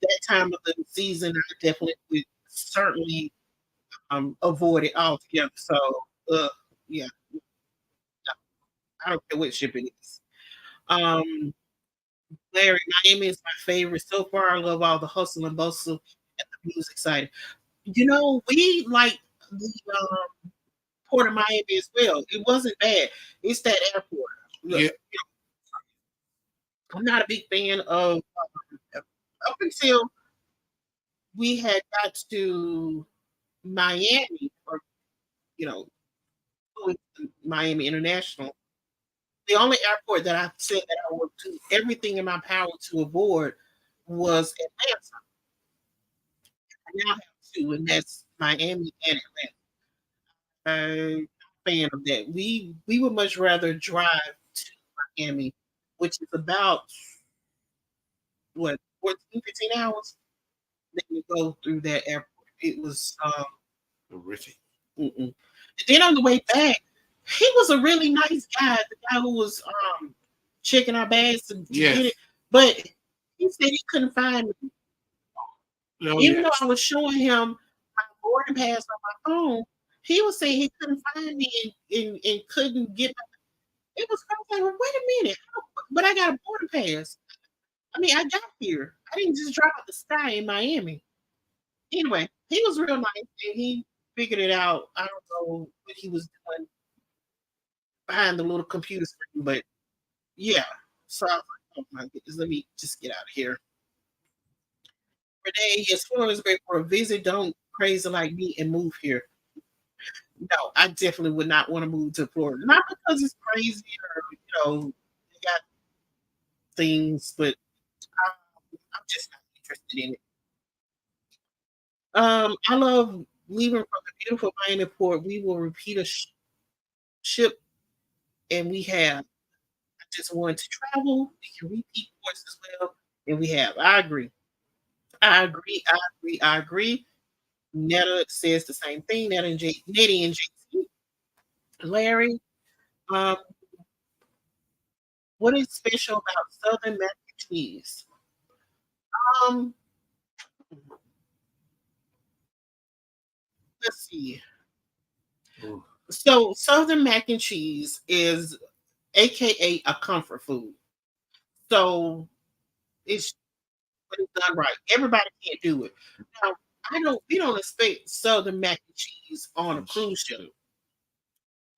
that time of the season, I definitely would certainly avoid it altogether. So, yeah, no, I don't care what ship it is. Um, Larry, Miami is my favorite so far. I love all the hustle and bustle and the music side. We like the Port of Miami as well. It wasn't bad. It's that airport. Look, Yeah, I'm not a big fan of up until we had got to Miami, or you know, going to Miami International. The only airport that I said that I would do everything in my power to avoid was Atlanta. I now have two, and that's Miami and Atlanta. I'm a fan of that. We would much rather drive to Miami, which is about what 14, 15 hours, than to go through that airport. It was horrific. mm-mm. And then on the way back, he was a really nice guy. The guy who was checking our bags to get Yes. it, but he said he couldn't find me. Oh Even though yes. I was showing him my boarding pass on my phone, He was saying he couldn't find me and couldn't get my. It was crazy. Like, well, wait a minute, but I got a boarding pass. I mean, I got here. I didn't just drop out the sky in Miami. Anyway, he was real nice and he figured it out. I don't know what he was doing behind the little computer screen, but yeah. So I was like, oh my goodness, let me just get out of here. Renee, yes, Florida is great for a visit. Don't crazy like me and move here. No, I definitely would not want to move to Florida. Not because it's crazy or they got things, but I'm just not interested in it. I love leaving from the beautiful Miami port. We will repeat a ship, and we have. I just want to travel. We can repeat ports as well, and we have. I agree. I agree. I agree. I agree. Netta says the same thing. Netta and Nettie and JC. Larry, um, what is special about Southern mac and cheese? Um, let's see. Ooh, So Southern mac and cheese is AKA a comfort food. So it's when it's done right. Everybody can't do it. Now, I don't we don't expect Southern mac and cheese on a and sh- cruise ship.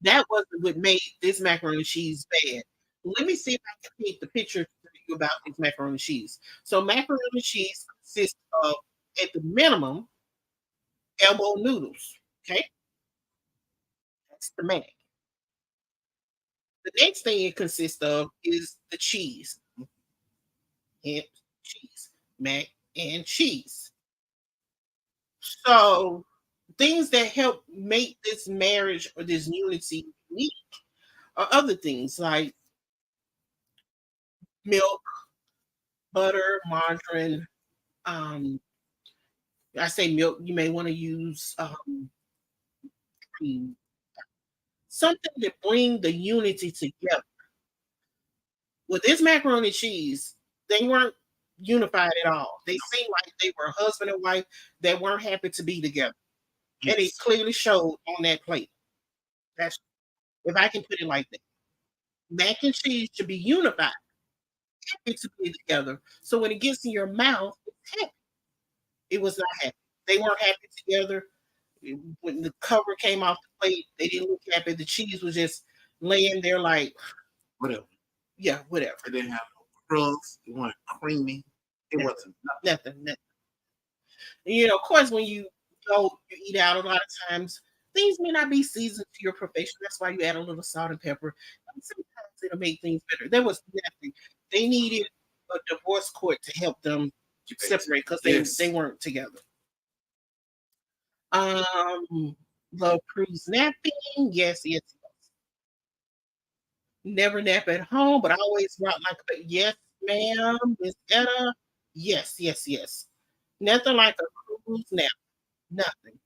That wasn't what made this macaroni and cheese bad. Let me see if I can paint the picture for you about this macaroni and cheese. So macaroni and cheese consists of, at the minimum, elbow noodles. Okay, that's the mac. The next thing it consists of is the cheese. And cheese. Mac and cheese. So things that help make this marriage or this unity unique are other things like milk, butter, margarine. Um, I say milk. You may want to use cream, something to bring the unity together. With this macaroni and cheese, they weren't unified at all. They seemed like they were husband and wife that weren't happy to be together, and it yes, clearly showed on that plate. That's if I can put it like that. Mac and cheese should be unified, happy to be together. So when it gets in your mouth, it's happy. It was not happy. They weren't happy together. When the cover came off the plate, they didn't look happy. The cheese was just laying there like, whatever. yeah, whatever. It didn't have no crumbs. It wasn't creamy. It Nothing, wasn't nothing. nothing. Of course, when you eat out a lot of times, things may not be seasoned to your perfection. That's why you add a little salt and pepper. And sometimes it'll make things better. There was nothing. They needed a divorce court to help them separate because they Yes. weren't together. Love cruise napping. Yes, yes, yes. Never nap at home, but I always rock like a yes, ma'am, Miss Etta. Yes, yes, yes. Nothing like a cruise nap. Nothing.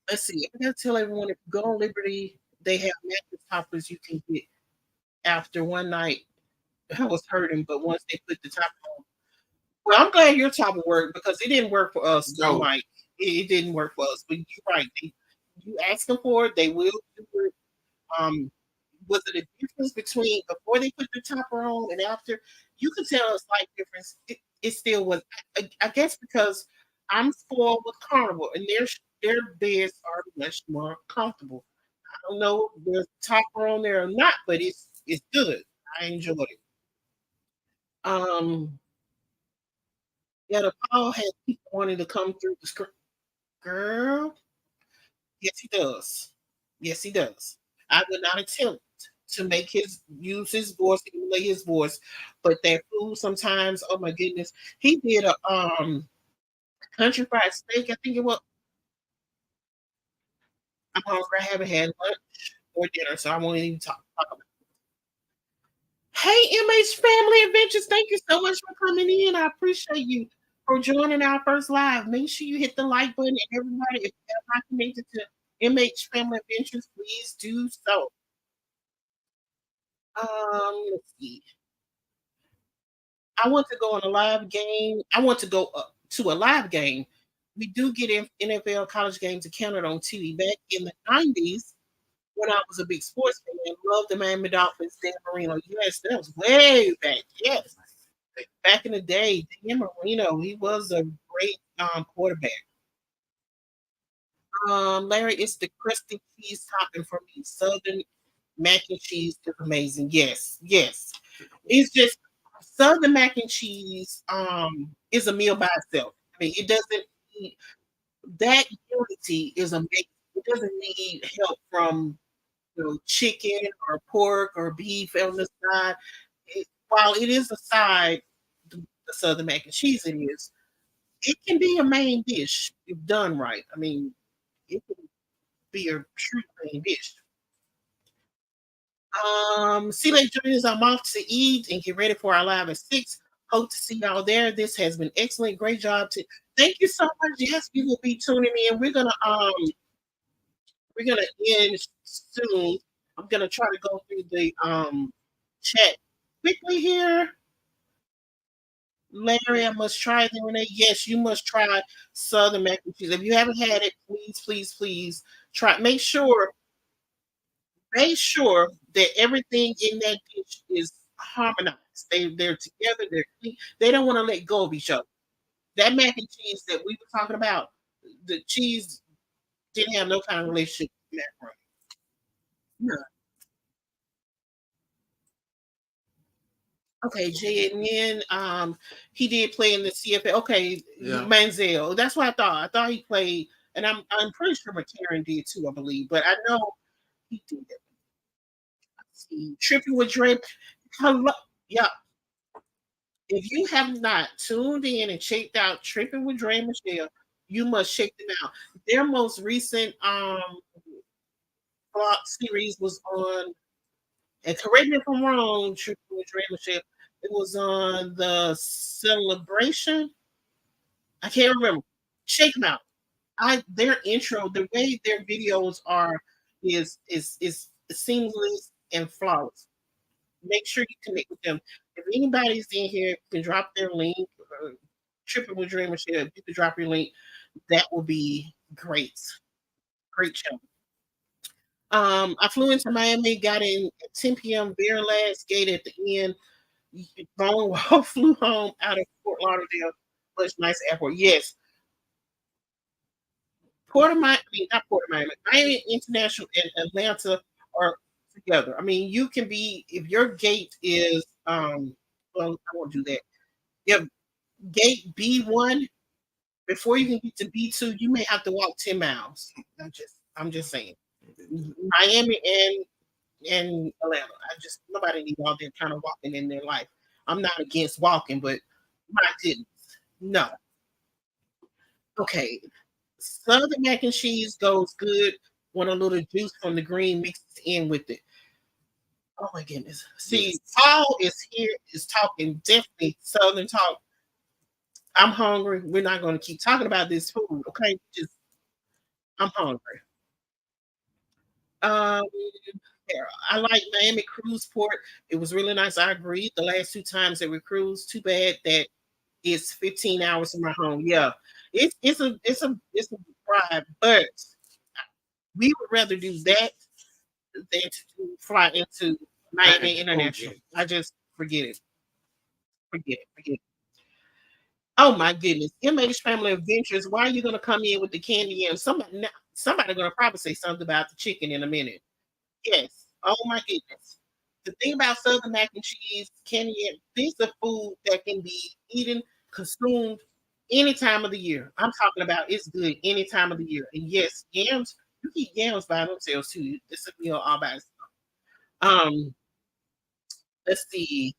Let's see. I gotta tell everyone if you go on Liberty, they have mattress toppers you can get after one night. I was hurting, but once they put the top on, well, I'm glad your topper worked because it didn't work for us. No. Mike, it didn't work for us. But you're right. You ask them for it, they will do it. Um, was it a difference between before they put the topper on and after? You could tell a slight difference. It still was. I guess because I'm spoiled with Carnival, and their beds are much more comfortable. I don't know if there's topper on there or not, but it's good. I enjoyed it. Um, yeah, the Paul had people wanting to come through the screen. Girl, yes, he does. Yes, he does. I would not attempt to make his use his voice, emulate his voice, but that food sometimes, oh my goodness, he did a country fried steak. I think it was. I'm hungry. I haven't had lunch or dinner, so I won't even talk about it. Hey, MH Family Adventures, thank you so much for coming in. I appreciate you for joining our first live. Make sure you hit the like button, and everybody, if you have not connected to MH Family Adventures, please do so. Let's see. I want to go on a live game. I want to go to a live game. we do get NFL college games in Canada on TV. Back in the 90s, when I was a big sports fan, loved the Miami Dolphins, Dan Marino. Yes, that was way back. Yes, back in the day, Dan Marino, he was a great quarterback. Larry, it's the crusty cheese topping for me. Southern mac and cheese is amazing. Yes, yes. It's just Southern mac and cheese is a meal by itself. I mean, it doesn't need that unity is amazing. It doesn't need help from chicken or pork or beef on the side. While it is a side, the Southern mac and cheese it can be a main dish if done right. I mean, it can be a true main dish. See, ladies and gentlemen, I'm off to eat and get ready for our live at 6. Hope to see y'all there. This has been excellent. Great job. Thank you so much. Yes, we will be tuning in. We're gonna end soon. I'm gonna try to go through the chat quickly here. Larry, I must try the Renee. Yes, you must try Southern mac and cheese. If you haven't had it, please, please, please try. Make sure that everything in that dish is harmonized. They're together. They're clean. They don't want to let go of each other. That mac and cheese that we were talking about, the cheese didn't have no kind of relationship with macaroni. No. Okay, Jay and Yen, he did play in the CFL. Okay, Yeah. Manziel. That's what I thought. I thought he played, and I'm pretty sure McCarron did too. I believe, but I know he did. Let's see, Tripping with Drake. Hello, yeah. If you have not tuned in and checked out Tripping with Dre and Michelle, you must check them out. Their most recent vlog series was on, and correct me if I'm wrong, Tripping with Dre and Michelle. It was on the celebration. I can't remember. Check them out. Their intro, the way their videos are, is seamless and flawless. Make sure you connect with them. If anybody's in here, you can drop their link. Tripping with Dream Michelle, if you could drop your link, that would be great. Great show. I flew into Miami, got in at 10 p.m. very last gate at the end. Long Wall flew home out of Fort Lauderdale, much nice airport. Yes, Port of Miami, I mean, not Port of Miami, Miami International and Atlanta are together. I mean, you can be if your gate is well, I won't do that. If gate B1, before you can get to B2, you may have to walk 10 miles. I'm just saying. Miami and Atlanta. I just nobody needs all that kind of walking in their life. I'm not against walking, but my goodness. No. Okay. Southern mac and cheese goes good when a little juice from the green mixes in with it. Oh my goodness. See, Yes. Paul is here, is talking definitely Southern talk. I'm hungry. We're not going to keep talking about this food, okay? Just I'm hungry. Um, yeah, I like Miami Cruise Port. It was really nice. I agree. The last two times that we cruised, too bad that it's 15 hours from my home. Yeah, it's a drive, but we would rather do that than to fly into Miami International. I just forget it. Forget it. Forget it. Oh my goodness. MH Family Adventures. Why are you gonna come in with the candy and somebody gonna probably say something about the chicken in a minute. Yes. Oh my goodness. The thing about Southern mac and cheese, candy, these are food that can be eaten, consumed any time of the year. I'm talking about it's good any time of the year. And yes, yams, you eat yams by themselves too. It's a meal all by itself. Um, let's see.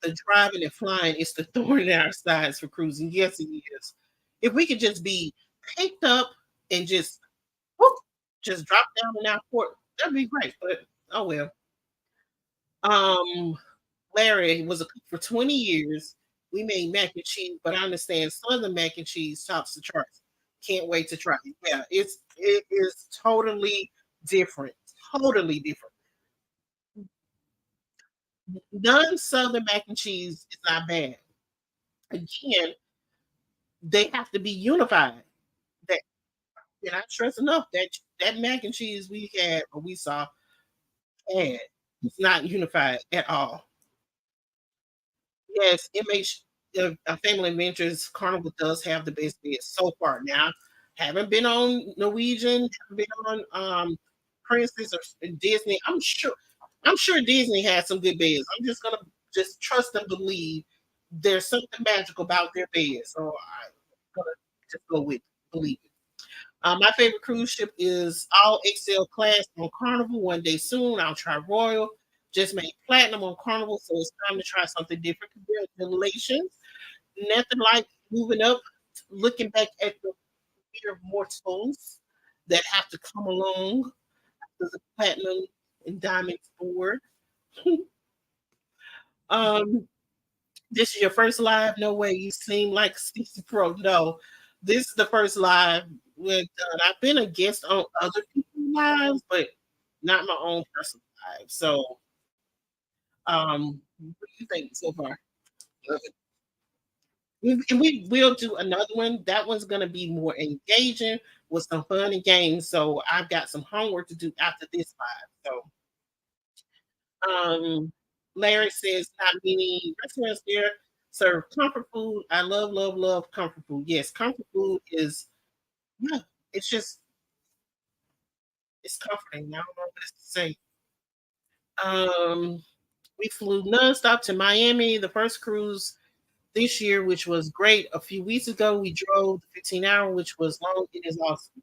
The driving and flying is the thorn in our sides for cruising. Yes, it is. If we could just be picked up and just whoop, just drop down in our port, that'd be great. But oh well. Um, Larry was a cook for 20 years. We made mac and cheese, but I understand Southern mac and cheese tops the charts. Can't wait to try it. Yeah, it is totally different. Totally different. Non Southern mac and cheese is not bad. Again, They have to be unified. That cannot stress enough that that mac and cheese we had or we saw had it's not unified at all. Yes, Family Adventures Carnival does have the best beds so far. Now, haven't been on Norwegian, haven't been on Princess or Disney. I'm sure Disney has some good beds. I'm just gonna just trust and believe there's something magical about their beds. So I'm gonna just go with believe it. My favorite cruise ship is all XL class on Carnival. One day soon, I'll try Royal. Just made platinum on Carnival, so it's time to try something different. Congratulations. Nothing like moving up, looking back at the mere mortals that have to come along as a platinum and diamond board. um, this is your first live? No way. You seem like Stacey Pro. No, this is the first live with. I've been a guest on other people's lives, but not my own personal live. So, what do you think so far? Love it. And we will do another one. That one's going to be more engaging with some fun and games. So I've got some homework to do after this live. So Larry says not many restaurants there serve comfort food. I love, love, love comfort food. Yes, comfort food is yeah, it's just it's comforting. I don't know what else to say. Um we flew nonstop to Miami, the first cruise this year, which was great. A few weeks ago, we drove the 15-hour, which was long. It is awesome.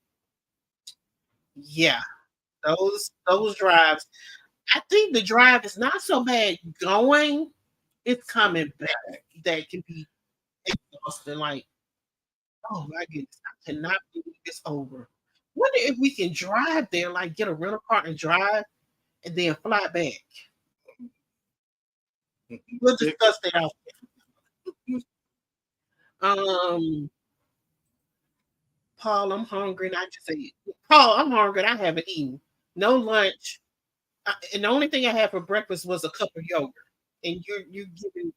Yeah, those drives. I think the drive is not so bad going. It's coming back that can be exhausting. Like, oh my goodness, I cannot believe it's over. Wonder if we can drive there, like get a rental car and drive, and then fly back. We'll discuss that out. Um, Paul, I'm hungry, and I just say, Paul, I'm hungry, and I haven't eaten. No lunch. And the only thing I had for breakfast was a cup of yogurt. And you're giving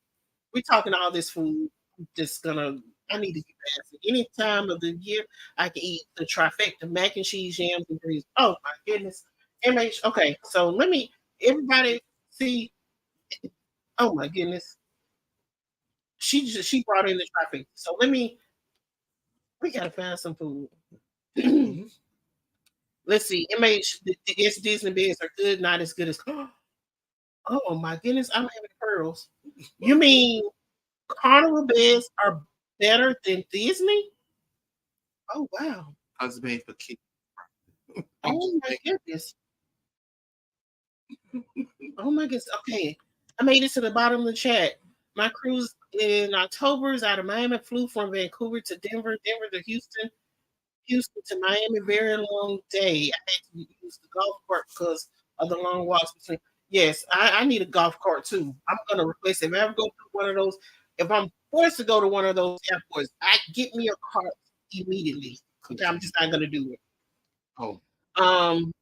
we're talking all this food. I'm just gonna I need to get past it. Any time of the year I can eat the trifecta mac and cheese, yams, and greens. Oh my goodness. MH okay, so let me everybody see oh my goodness. She brought in the trifecta. So let me we gotta find some food. Mhm. Let's see. MH its Disney beds are good, not as good as oh my goodness, I don't have any pearls. You mean Carnival beds are better than Disney? Oh wow. I was made for kids. I'm just Oh my saying. goodness. Oh my goodness. Okay. I made it to the bottom of the chat. My cruise in October is out of Miami. Flew from Vancouver to Denver, Denver to Houston, Houston to Miami. Very long day. I had to use the golf cart because of the long walks between. Yes, I need a golf cart too. I'm gonna replace it. If I ever go to one of those, if I'm forced to go to one of those airports, I get me a cart immediately. Okay, I'm just not gonna do it. Oh, Um,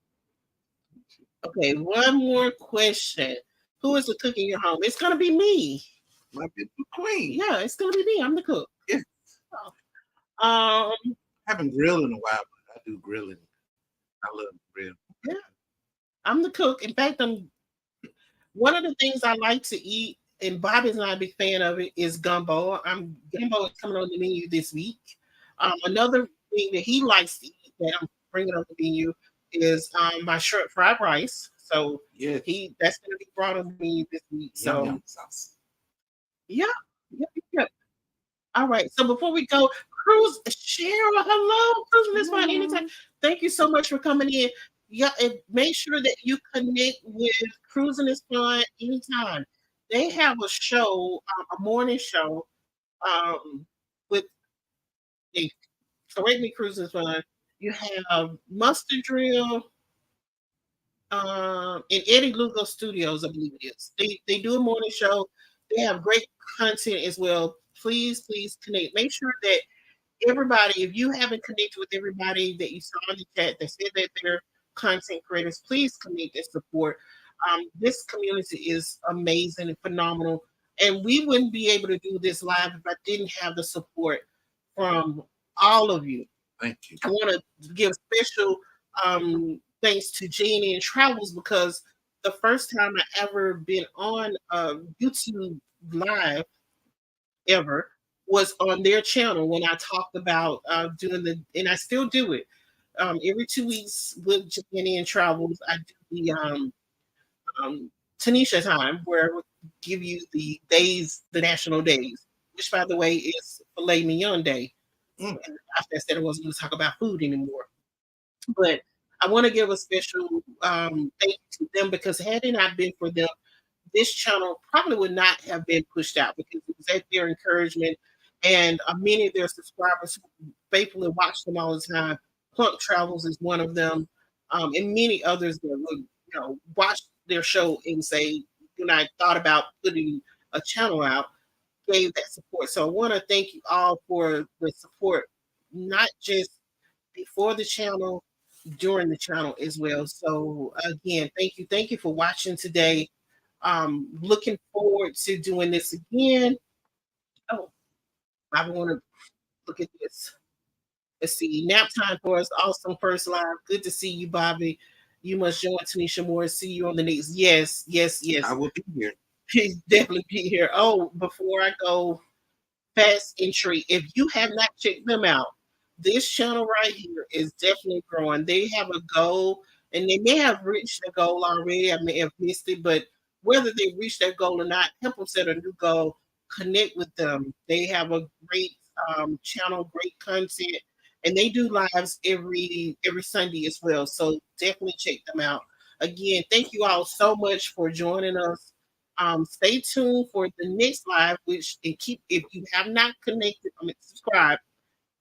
okay, one more question. Who is the cook in your home? It's gonna be me. my beautiful queen. Yeah, it's gonna be me. I'm the cook. Yeah, Um, I haven't grilled in a while, but I do grilling. I love to grill. yeah, I'm the cook. In fact, I'm one of the things I like to eat, and Bobby's not a big fan of it, is gumbo. Gumbo is coming on the menu this week. Another thing that he likes to eat that I'm bringing on the menu is my shrimp fried rice. So Yes, he that's going to be brought on the menu this week. yum So yum sauce. yeah, yeah, yeah. All right. So before we go, Cruz, Cheryl, hello, Cruz, this fine anytime. Hello. Thank you so much for coming in. Yeah, and make sure that you connect with Cruising is Fun anytime. They have a show, a morning show, with a correct me, Cruising is Fun. You have Mustard Drill, in Eddie Lugo Studios, I believe it is. They do a morning show. They have great content as well. Please, please connect. Make sure that everybody, if you haven't connected with everybody that you saw in the chat that said that they're content creators, please connect and support. This community is amazing and phenomenal. And we wouldn't be able to do this live if I didn't have the support from all of you. Thank you. I want to give special thanks to Jeannie and Travels because the first time I ever been on YouTube live ever was on their channel when I talked about doing and I still do it. Every 2 weeks with Jeannie and Travels, I do the um, Tanisha time where I would give you the days, the national days, which by the way is Filet Mignon Day. Mm. And after I said I wasn't going to talk about food anymore. But I want to give a special thank you to them because had it not been for them, this channel probably would not have been pushed out because it was at their encouragement and many of their subscribers who faithfully watch them all the time. Plunk Travels is one of them, and many others that would watch their show and say, when I thought about putting a channel out, gave that support. So I want to thank you all for the support, not just before the channel, during the channel as well. So again, thank you for watching today. Looking forward to doing this again. Oh, I want to look at this. Let's see. Nap time for us. Awesome first live. Good to see you, Bobby. You must join Tanisha Moore. See you on the next. Yes, yes, I yes. will be here. Please definitely be here. Oh, before I go, Fast Entry. If you have not checked them out, this channel right here is definitely growing. They have a goal, and they may have reached the goal already. I may have missed it, but whether they reach that goal or not, help them set a new goal. Connect with them. They have a great channel, great content, and they do lives every Sunday as well. So definitely check them out. Again, thank you all so much for joining us. Stay tuned for the next live, which and keep if you have not connected, subscribe.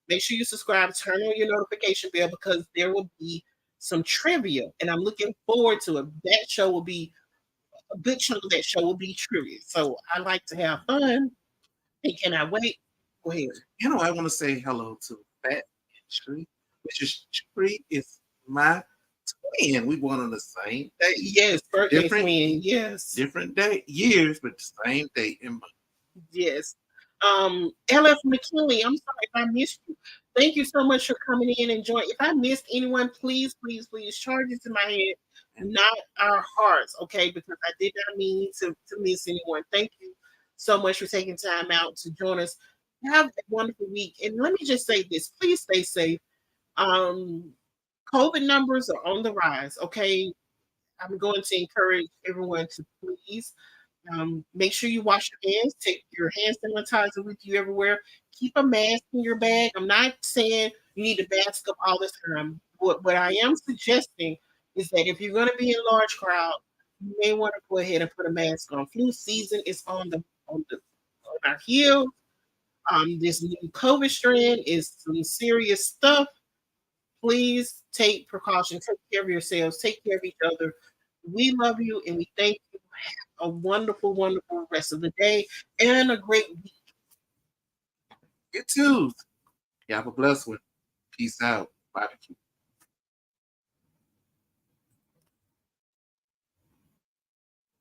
Make sure you subscribe, turn on your notification bell because there will be some trivia, and I'm looking forward to it. That show will be a good chunk of that show will be trivia. So I like to have fun, and can I wait? Go ahead. I want to say hello to Fat and Tree, which is Tree is my twin. We born on the same day. Yes, birthday Different, twin. Yes. different day, years, but the same day in month. Yes. LF McKinley, I'm sorry if I missed you. Thank you so much for coming in and joining. If I missed anyone, please, please, please charge it to my head, not our hearts, okay? Because I did not mean to miss anyone. Thank you so much for taking time out to join us. Have a wonderful week. And let me just say this, please stay safe. Um, COVID numbers are on the rise, okay? I'm going to encourage everyone to please make sure you wash your hands. Take your hand sanitizer with you everywhere. Keep a mask in your bag. I'm not saying you need to mask up all the time. What I am suggesting is that if you're going to be in a large crowd, you may want to go ahead and put a mask on. Flu season is on our heels. This new COVID strand is some serious stuff. Please take precautions. Take care of yourselves. Take care of each other. We love you and we thank you. A wonderful, wonderful rest of the day and a great week. You too. You have a blessed one. Peace out. Barbecue.